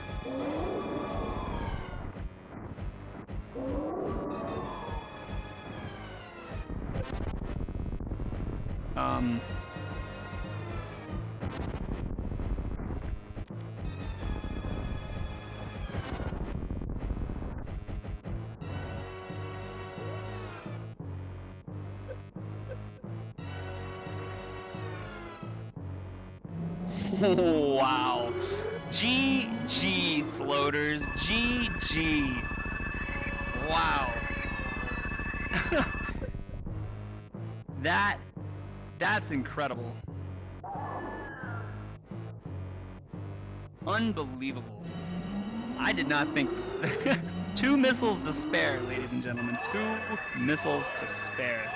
Oh, wow. GG, Sloaters. GG. Wow. That's incredible. Unbelievable. I did not think... 2 missiles to spare, ladies and gentlemen. 2 missiles to spare.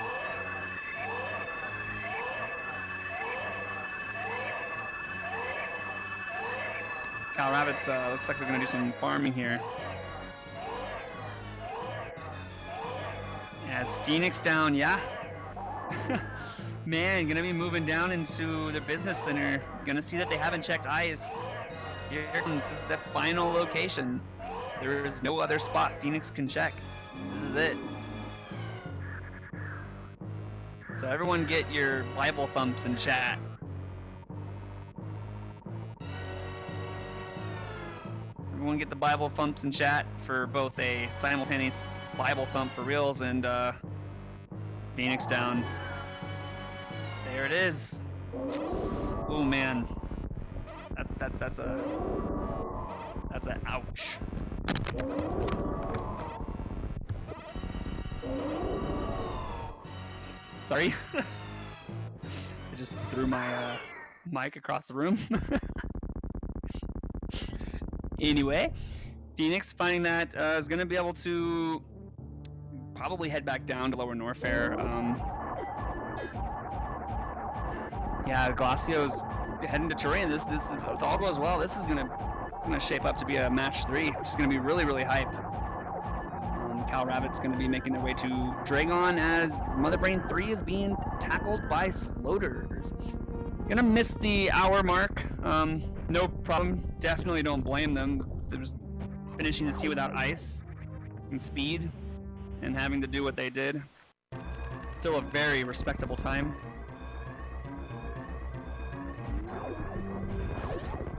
Kalravit's looks like they're going to do some farming here. As FenixDown, yeah. Man, gonna be moving down into the business center. Gonna see that they haven't checked ice. Here comes, this is the final location. There is no other spot Phoenix can check. This is it. So everyone get your Bible thumps in chat. Everyone get the Bible thumps in chat for both a simultaneous Bible thump for reals and FenixDown. There it is. Oh man, that's a ouch. Sorry, I just threw my mic across the room. Anyway, Phoenix finding that is going to be able to probably head back down to Lower Norfair. Yeah, Glacio's heading to Turin. This is, if all goes well, this is gonna shape up to be a match 3, which is gonna be really, really hype. Kalravit's gonna be making their way to Dragon as Mother Brain 3 is being tackled by Sloaters. Gonna miss the hour mark. No problem. Definitely don't blame them. There's finishing the sea without ice and speed and having to do what they did. Still a very respectable time.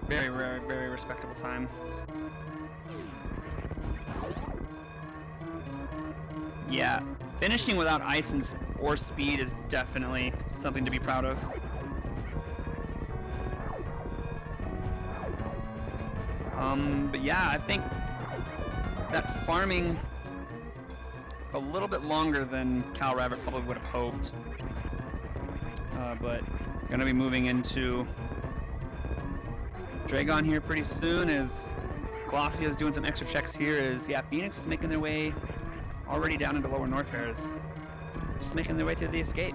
Very, very, very respectable time. Yeah, finishing without ice and or speed is definitely something to be proud of. But yeah, I think that farming a little bit longer than Kalravit probably would have hoped. But gonna be moving into Dragon here pretty soon as Glacio's doing some extra checks here as, yeah, Phoenix is making their way already down into Lower Norfair, just making their way through the escape.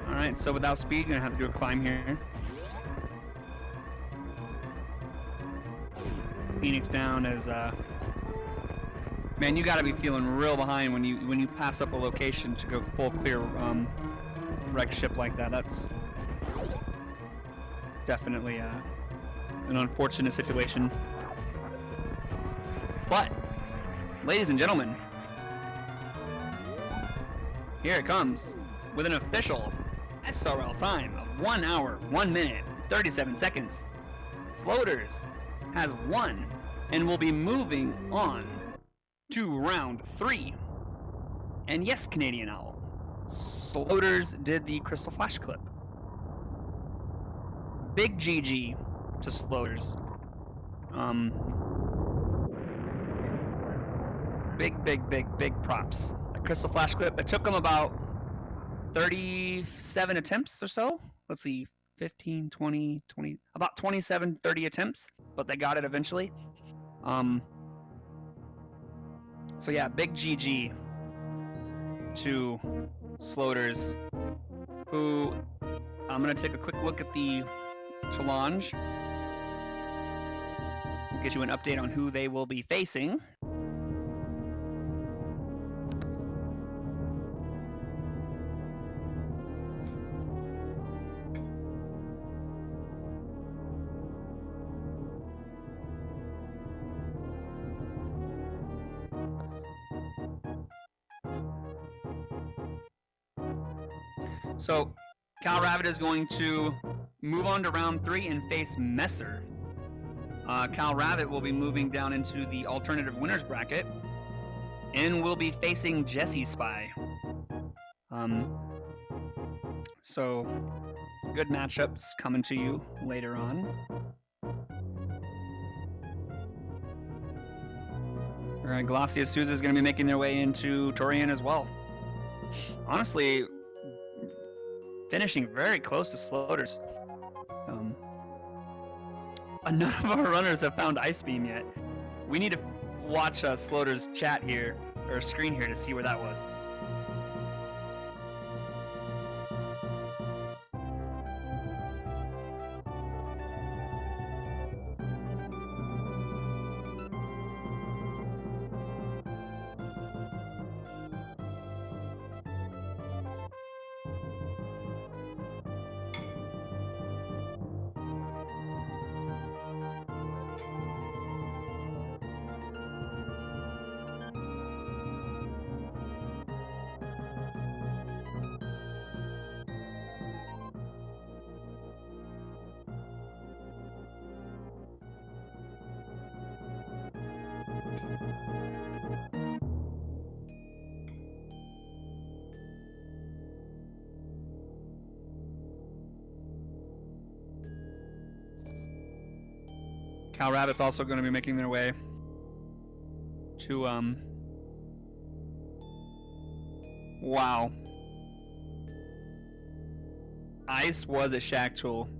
Alright, so without speed, gonna have to do a climb here. FenixDown as man, you gotta be feeling real behind when you pass up a location to go full clear wreck ship like that. That's definitely an unfortunate situation. But ladies and gentlemen, here it comes with an official SRL time of 1 hour, 1 minute, 37 seconds. Sloaters has won and will be moving on to round 3. And yes, Canadian Owl, Sloaters did the Crystal Flash clip. Big GG to Sloaters. Big props. The Crystal Flash clip, it took them about 37 attempts or so. Let's see, 15, 20, about 27, 30 attempts, but they got it eventually. So yeah, big GG to Sloaters, who I'm going to take a quick look at the challenge. We'll get you an update on who they will be facing. So, Kalravit is going to move on to round 3 and face Messer. Kalravit will be moving down into the alternative winners bracket and will be facing Jesse Spy. So, good matchups coming to you later on. Alright, Glacia Souza is going to be making their way into Torian as well. Honestly, finishing very close to Sloaters. None of our runners have found Ice Beam yet. We need to watch Sloaters chat here, or screen here, to see where that was. Kalravit's also going to be making their way to, wow. Ice was a shack tool.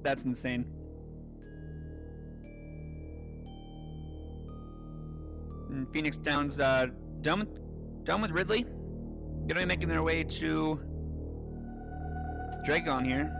That's insane. And FenixDown's done with Ridley. Gonna be making their way to Dragon here.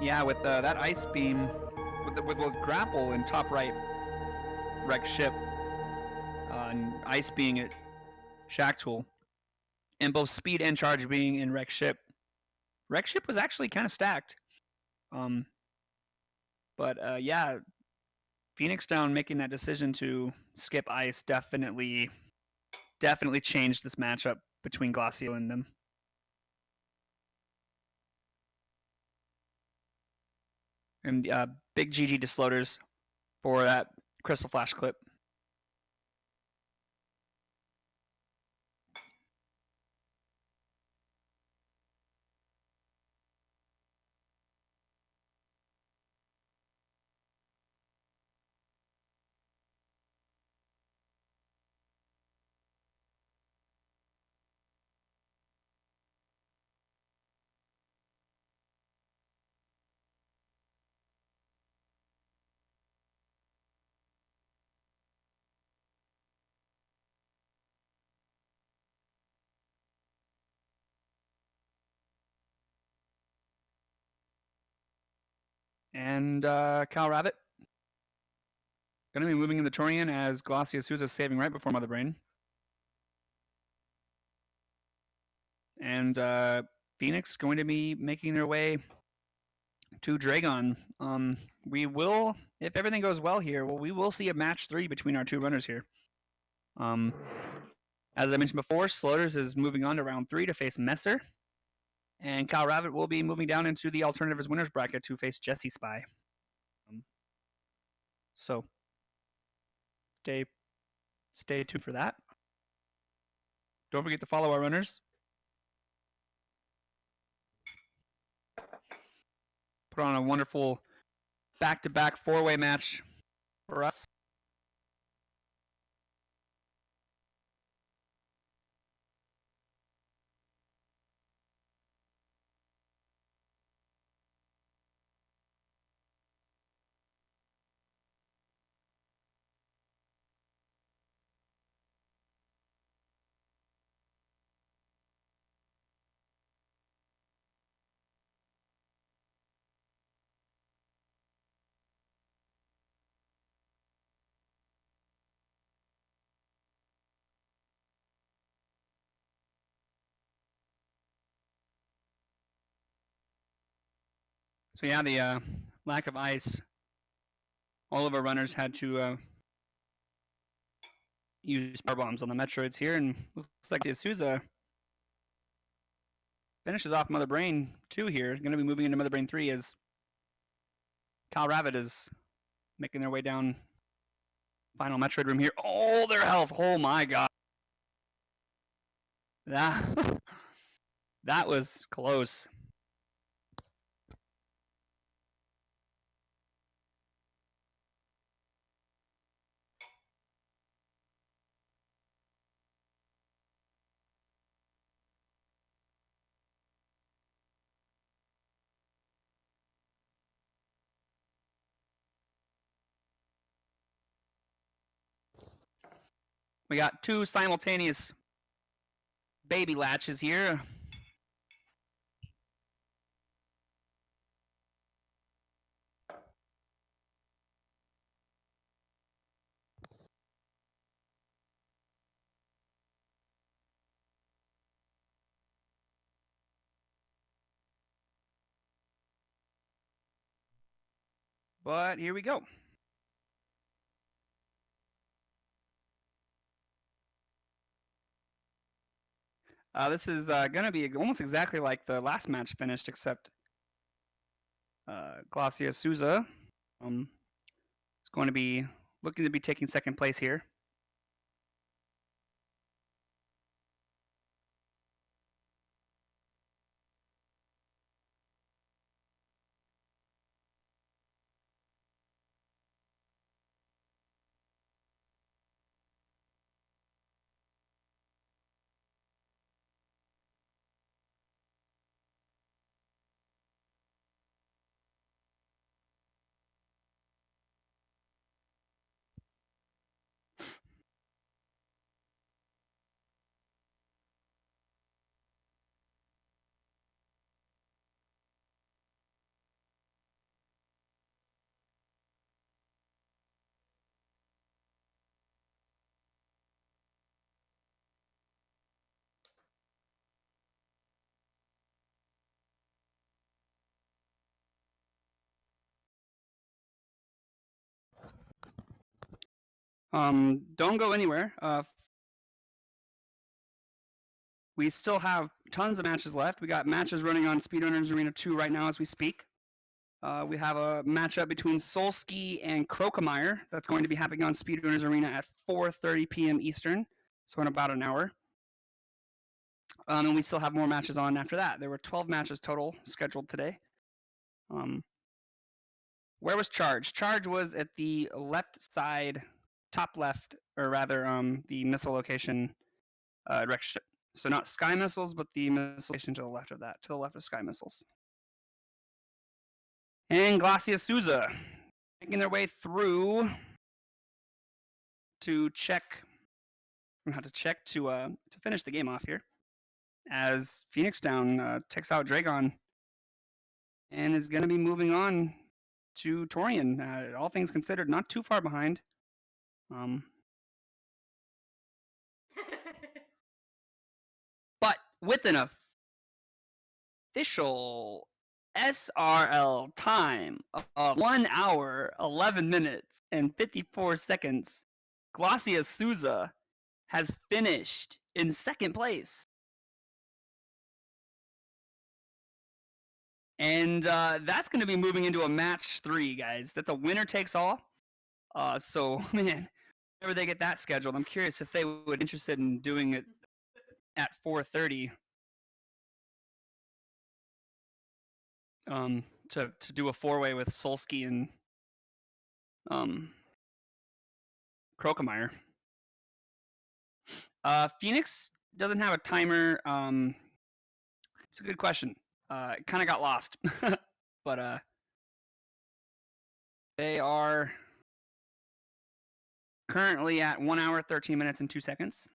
Yeah, with that ice beam, with grapple in top right, wreck ship, and ice being at shack tool, and both speed and charge being in wreck ship. Wreck ship was actually kind of stacked. But yeah, FenixDown making that decision to skip ice definitely changed this matchup between Glacio and them. And big GG to Sloaters for that Crystal Flash clip. And Kalravit going to be moving in the Torian as Glacio Souza saving right before Mother Brain. And Phoenix going to be making their way to Dragon. We will, if everything goes well here, we will see a match 3 between our two runners here. As I mentioned before, Sloaters is moving on to round 3 to face Messer. And Kalravit will be moving down into the Alternatives winners bracket to face Jesse Spy. So stay tuned for that. Don't forget to follow our runners. Put on a wonderful back-to-back 4-way match for us. So yeah, the lack of ice, all of our runners had to use power bombs on the Metroids here, and looks like Souza finishes off Mother Brain 2 here. Going to be moving into Mother Brain 3 as Kalravit is making their way down final Metroid room here. Oh, their health! Oh my god, that was close. We got 2 simultaneous baby latches here. But here we go. This is gonna be almost exactly like the last match finished, except Glacia Souza is going to be looking to be taking second place here. Don't go anywhere. We still have tons of matches left. We got matches running on Speedrunners Arena 2 right now as we speak. We have a matchup between Solski and Krokemeyer that's going to be happening on Speedrunners Arena at 4:30 p.m. Eastern, so in about an hour. And we still have more matches on after that. There were 12 matches total scheduled today. Where was Charge? Charge was at the left side, top left, or rather, the missile location direction. So not Sky Missiles, but the missile location to the left of that, to the left of Sky Missiles. And Glacia Souza making their way through to check. I'm going to check to finish the game off here, as FenixDown takes out Dragon and is going to be moving on to Torian. All things considered, not too far behind. But with an official SRL time of 1 hour, 11 minutes, and 54 seconds, Glacia Souza has finished in second place. And that's going to be moving into a match 3, guys. That's a winner takes all. So, man, whenever they get that scheduled, I'm curious if they would be interested in doing it at 4:30. To do a 4-way with Solski and Krokemeyer. Phoenix doesn't have a timer. It's a good question. It kind of got lost, but they are currently at 1 hour, 13 minutes, and 2 seconds.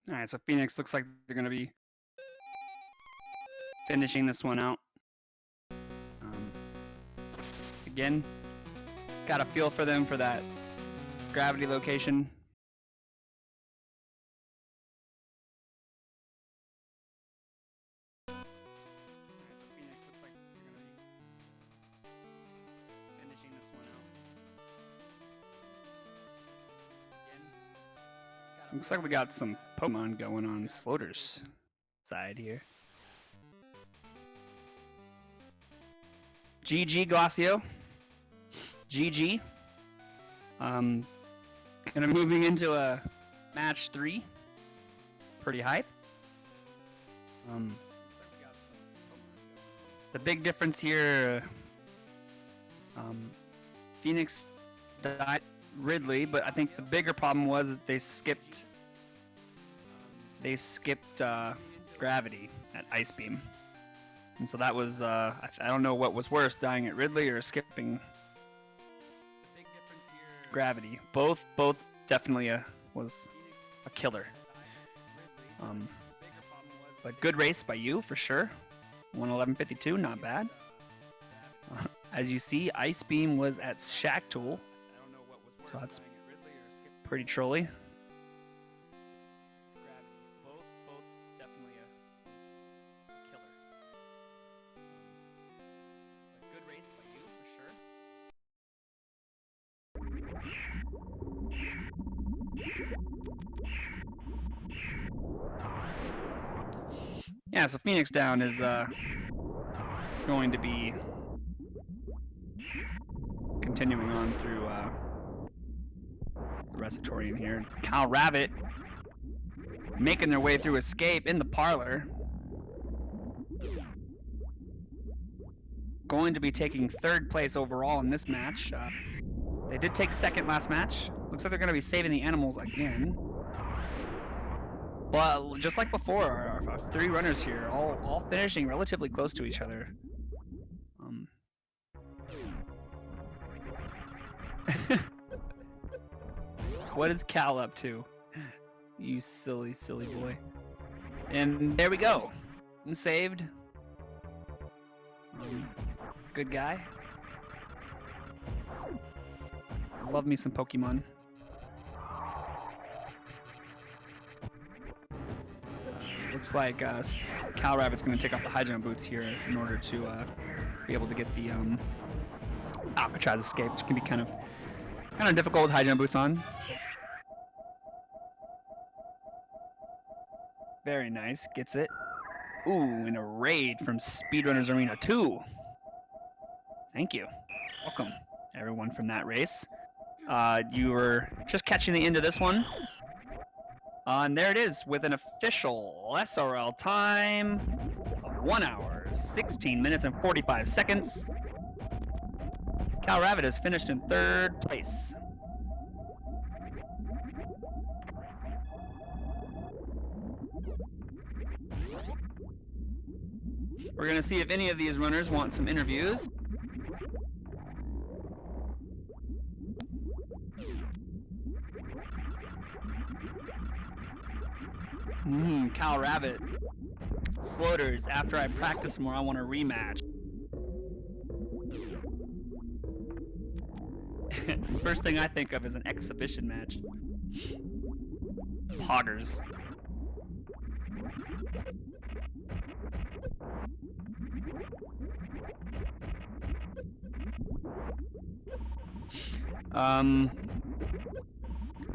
All right, so Phoenix looks like they're going to be finishing this one out. Again, got a feel for them for that gravity location. Looks like we got some Pokemon going on Sloaters' side here. GG Glacio. GG. Kind of moving into a match 3. Pretty hype. The big difference here, Phoenix died Ridley, but I think the bigger problem was they skipped they skipped gravity at Ice Beam. And so that was, I don't know what was worse, dying at Ridley or skipping gravity. Both definitely was a killer. But good race by you, for sure. 1:11.52, not bad. As you see, Ice Beam was at Shack Tool. So that's pretty trolly. Both definitely a killer. Good race by you, for sure. Yeah, so Phoenix Down is going to be continuing on through the Restatorian here. Kalravit making their way through Escape in the parlor. Going to be taking third place overall in this match. They did take second last match. Looks like they're going to be saving the animals again. But just like before, our three runners here, all finishing relatively close to each other. What is Cal up to? You silly, silly boy. And there we go. Saved. Good guy. Love me some Pokemon. Looks like Kalravit's going to take off the high jump boots here in order to be able to get the Alcatraz escape, which can be kind of difficult with high jump boots on. Very nice, gets it. Ooh, and a raid from Speedrunners Arena 2. Thank you. Welcome, everyone from that race. You were just catching the end of this one. And there it is, with an official SRL time of 1 hour, 16 minutes and 45 seconds. Kalravit has finished in third place. We're going to see if any of these runners want some interviews. Kalravit. Sloaters, after I practice more, I want a rematch. First thing I think of is an exhibition match. Poggers.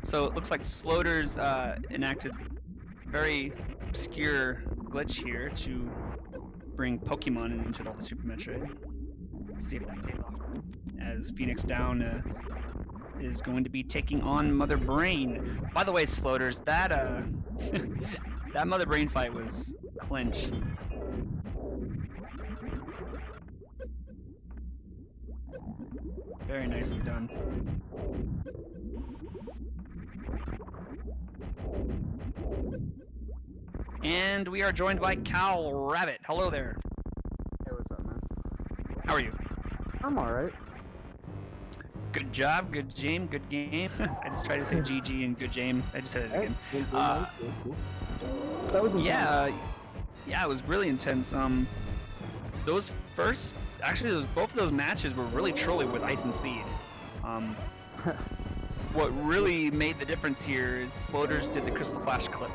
So it looks like Sloaters enacted very obscure glitch here to bring Pokemon into all the Super Metroid. We'll see if that pays off. As Phoenix Down is going to be taking on Mother Brain. By the way, Sloaters, that that Mother Brain fight was clinch. Very nicely done. And we are joined by Kalravit. Hello there. Hey, what's up, man? How are you? I'm alright. Good job, good game, good game. I just tried to say GG and good game. I just said it again. Cool. That was intense. Yeah, it was really intense. Those first, actually, both of those matches were really trolly with ice and speed. What really made the difference here is Sloaters did the Crystal Flash clip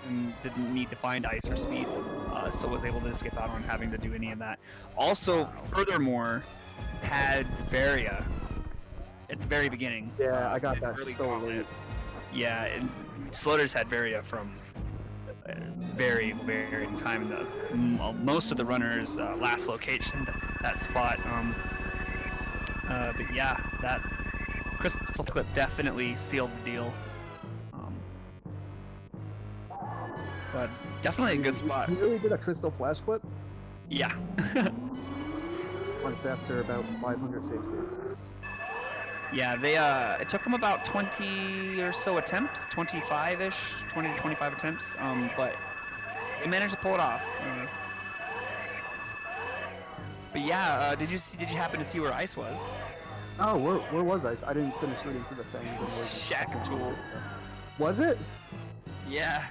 and didn't need to find ice or speed, so was able to skip out on having to do any of that. Also, furthermore, had Varia at the very beginning. Yeah, I got that really so late. Yeah, and Sloaters had Varia from very time. Most of the runners last location, that spot. But yeah, that Crystal clip definitely sealed the deal. But definitely a good spot. You really did a Crystal Flash clip? Yeah. Once after about 500 save states. Yeah, they it took them about 20 or so attempts, 25-ish, 20 to 25 attempts. But they managed to pull it off. But yeah, did you happen to see where Ice was? Oh, where was I? I didn't finish reading through the thing. Shack Tool. Was it? Yeah.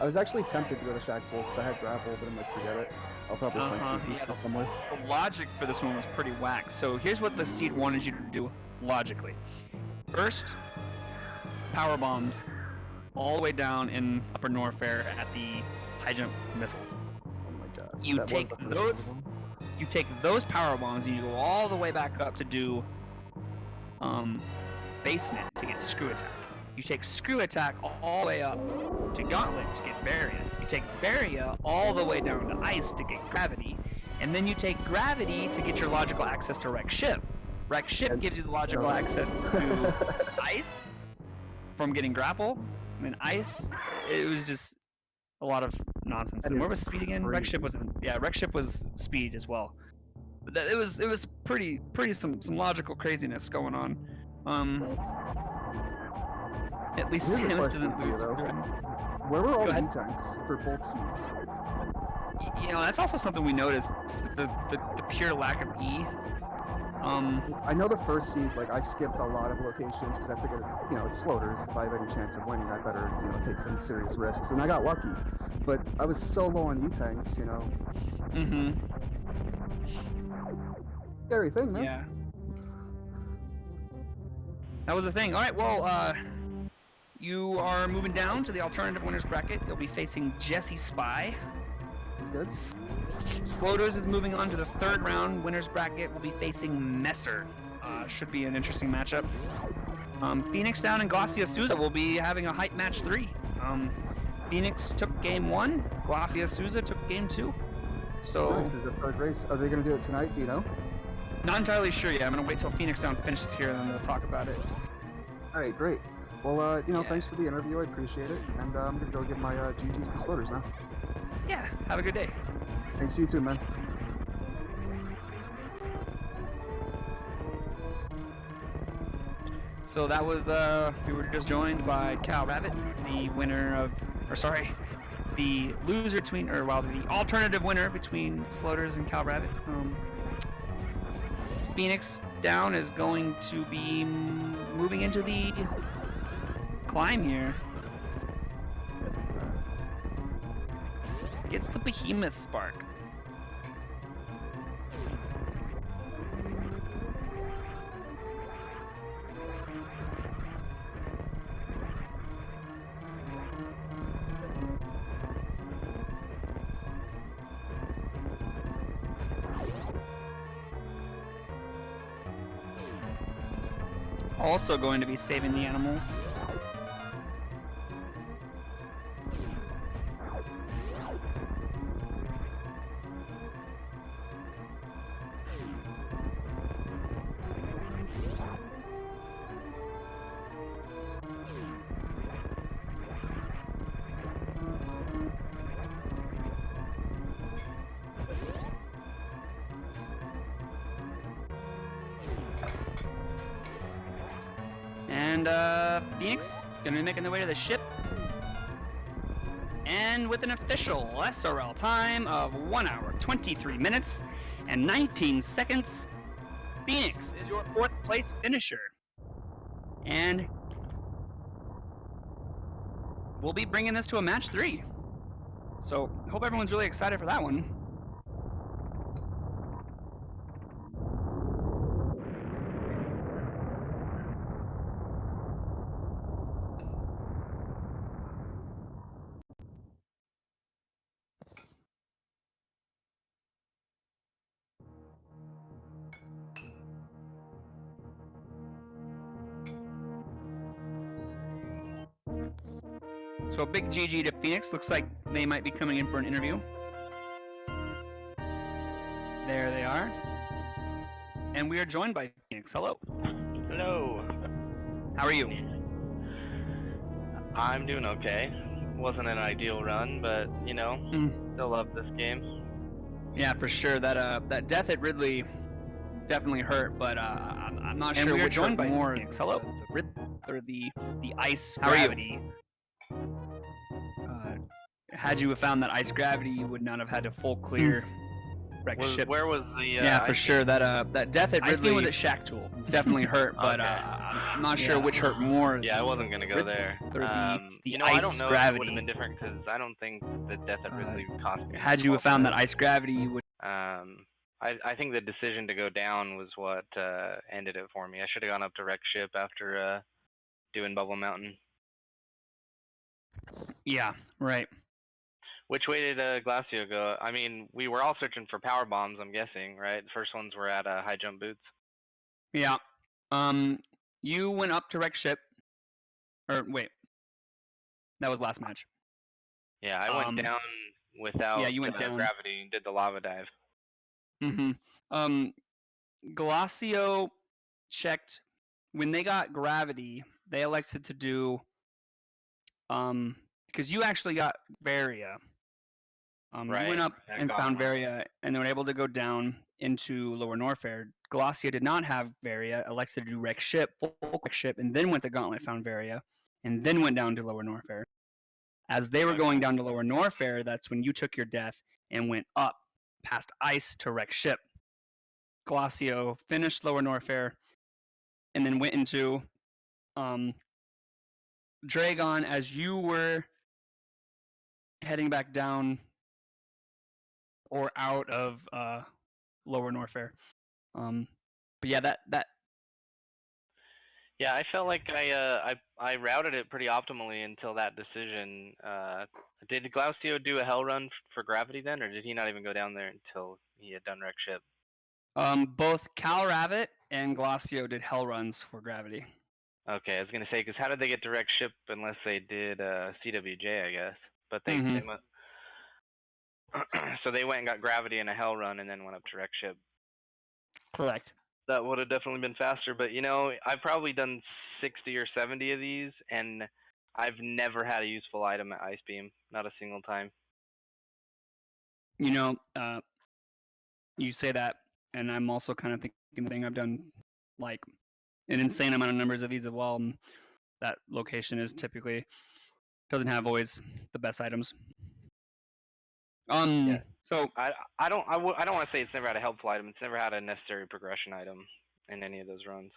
I was actually tempted to go to Shack Tool because I had grapple, but I'm like, forget it. I'll probably find some stuff somewhere. The logic for this one was pretty whack. So here's what the seed wanted you to do logically. First, power bombs all the way down in Upper Norfair at the high jump missiles. Oh my god. You take those power bombs and you go all the way back up to do basement to get screw attack. You take screw attack all the way up to gauntlet to get Baria. You take Baria all the way down to ice to get gravity, and then you take gravity to get your logical access to Wreck Ship. Wreck Ship gives you the logical access to ice from getting grapple. And then ice, it was just a lot of nonsense. And where was speed again? Wreck Ship was Wreck Ship was speed as well. But it was pretty some logical craziness going on. At least Samus doesn't lose to turns. Where were all the E-tanks for both seeds? You know, that's also something we noticed, the pure lack of E. I know the first seed, like, I skipped a lot of locations because I figured, you know, it's Sloaters. If I have any chance of winning, I better, you know, take some serious risks. And I got lucky. But I was so low on E-tanks, you know. Mm-hmm. Scary thing, man. Yeah. That was the thing. All right, well, you are moving down to the alternative winners bracket. You'll be facing Jesse Spy. That's good. Sloaters is moving on to the third round winners bracket. We'll be facing Messer. Should be an interesting matchup. FenixDown and Glacia Souza will be having a hype match 3. Phoenix took game 1. Glacia Souza took game 2. So nice. There's a third race. Are they going to do it tonight? Do you know? Not entirely sure yet. I'm going to wait till FenixDown finishes here and then we'll talk about it. All right, great. Well, you know, thanks for the interview. I appreciate it. And I'm going to go give my GGs to Sloaters now. Yeah, have a good day. Thanks, you too, man. So that was, we were just joined by Kalravit, the winner of, the loser between, the alternative winner between Sloaters and Kalravit. FenixDown is going to be moving into the climb here. Gets the Behemoth Spark. Also going to be saving the animals. And Phoenix gonna be making their way to the ship. And with an official SRL time of 1 hour, 23 minutes, and 19 seconds, Phoenix is your 4th place finisher. And we'll be bringing this to a match 3. So hope everyone's really excited for that one. So a big GG to Phoenix. Looks like they might be coming in for an interview. There they are. And we are joined by Phoenix. Hello. Hello. How are you? I'm doing okay. Wasn't an ideal run, but you know, still love this game. Yeah, for sure. That death at Ridley definitely hurt, but I'm not And sure we are which joined hurt by more, Phoenix. the rhythm or the ice How are you? gravity. Had you found that ice gravity, you would not have had a full clear wreck ship. Where was the Yeah, for ice sure. beam? That death at Ice Ridley was beam at Shack Tool. Definitely hurt, but Okay. I'm not sure Yeah. which hurt more. Yeah, I wasn't gonna go there. Or the You know, I don't ice know if it would gravity. have been different because I don't think the death at Ridley cost me. Had you found that ice gravity, you would. I think the decision to go down was what ended it for me. I should have gone up to wreck ship after doing Bubble Mountain. Yeah, right. Which way did Glacio go? I mean, we were all searching for power bombs, I'm guessing, right? The first ones were at high jump boots. Yeah. You went up to wreck ship. Or wait. That was last match. Yeah, I went down without yeah, you went down. gravity and did the lava dive. Mm-hmm. Glacio checked when they got gravity, they elected to do because you actually got Varia. Right. You went up I and got found one. Varia and they were able to go down into Lower Norfair. Glacio did not have Varia, elected to do wreck ship, full wreck ship, and then went to Gauntlet, found Varia, and then went down to Lower Norfair. As they were going down to Lower Norfair, that's when you took your death and went up past ice to wreck ship. Glacio finished Lower Norfair and then went into Dragon as you were heading back down or out of Lower Norfair. But yeah, that. Yeah, I felt like I routed it pretty optimally until that decision. Did Glacio do a hell run for gravity then, or did he not even go down there until he had done wreck ship? Both Kalravit and Glacio did hell runs for gravity. Okay, I was gonna say, because how did they get direct ship unless they did CWJ, I guess. But they went. So they went and got gravity in a hell run and then went up to wreck ship. Correct. That would have definitely been faster. But you know, I've probably done 60 or 70 of these, and I've never had a useful item at Ice Beam, not a single time. You know, you say that, and I'm also kind of thinking the thing I've done like an insane amount of numbers of these as well. And that location is typically doesn't have always the best items. Yeah. So I don't want to say it's never had a helpful item. It's never had a necessary progression item in any of those runs.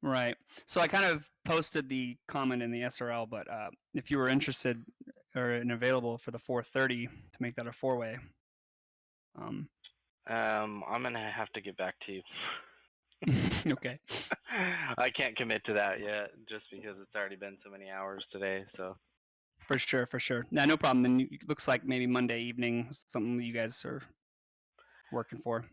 Right. So I kind of posted the comment in the SRL, but if you were interested or available for the 430 to make that a 4-way. I'm gonna have to get back to you. Okay. I can't commit to that yet, just because it's already been so many hours today. So. For sure. Yeah, no problem. Then it looks like maybe Monday evening, something that you guys are working for.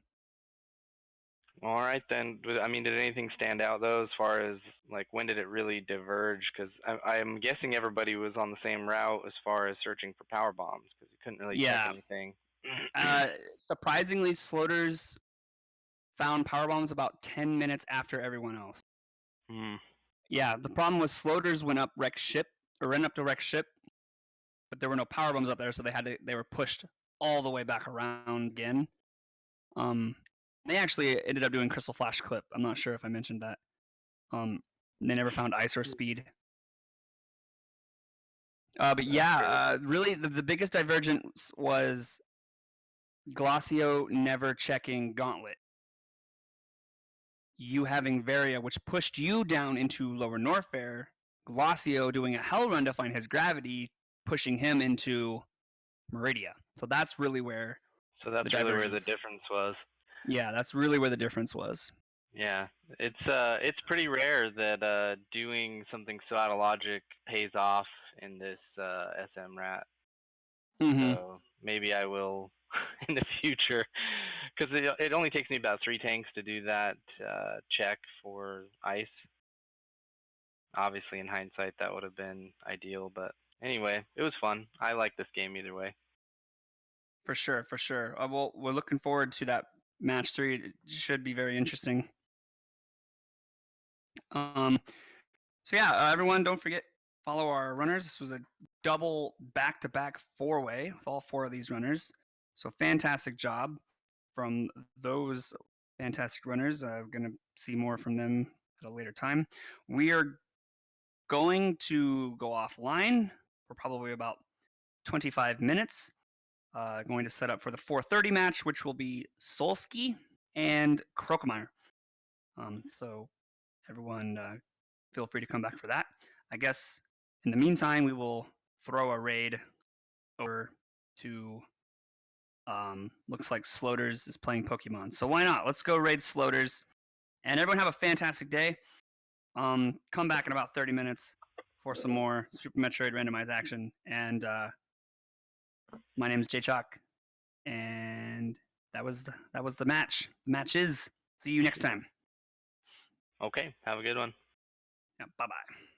All right then. I mean, did anything stand out though, as far as like when did it really diverge? Because I'm guessing everybody was on the same route as far as searching for power bombs, because you couldn't really check anything. Surprisingly, Sloaters found power bombs about 10 minutes after everyone else. Yeah, the problem was Sloaters went up to wreck ship, but there were no power bombs up there, so they were pushed all the way back around again. They actually ended up doing Crystal Flash Clip. I'm not sure if I mentioned that. They never found ice or speed. But yeah, really the biggest divergence was Glacio never checking Gauntlet. You having Varia, which pushed you down into Lower Norfair. Glacio doing a hell run to find his gravity, pushing him into Meridia. So that's really where. So that's really where the difference was. Yeah, that's really where the difference was. Yeah, it's pretty rare that doing something so out of logic pays off in this SMRAT. So maybe I will in the future, because it only takes me about 3 tanks to do that check for ice. Obviously, in hindsight, that would have been ideal, but anyway, it was fun. I like this game either way. For sure. Well, we're looking forward to that match 3. It should be very interesting. So yeah, everyone, don't forget, follow our runners. This was a double back-to-back 4-way with all 4 of these runners. So fantastic job from those fantastic runners. I'm going to see more from them at a later time. We are going to go offline for probably about 25 minutes. Going to set up for the 4:30 match, which will be Solski and Krokemeyer. So everyone feel free to come back for that. I guess in the meantime, we will throw a raid over to, looks like Sloaters is playing Pokemon. So why not? Let's go raid Sloaters. And everyone have a fantastic day. Come back in about 30 minutes for some more Super Metroid randomized action. And my name is Jay Chalk. And that was the match. The match is. See you next time. Okay, have a good one. Yeah, bye-bye.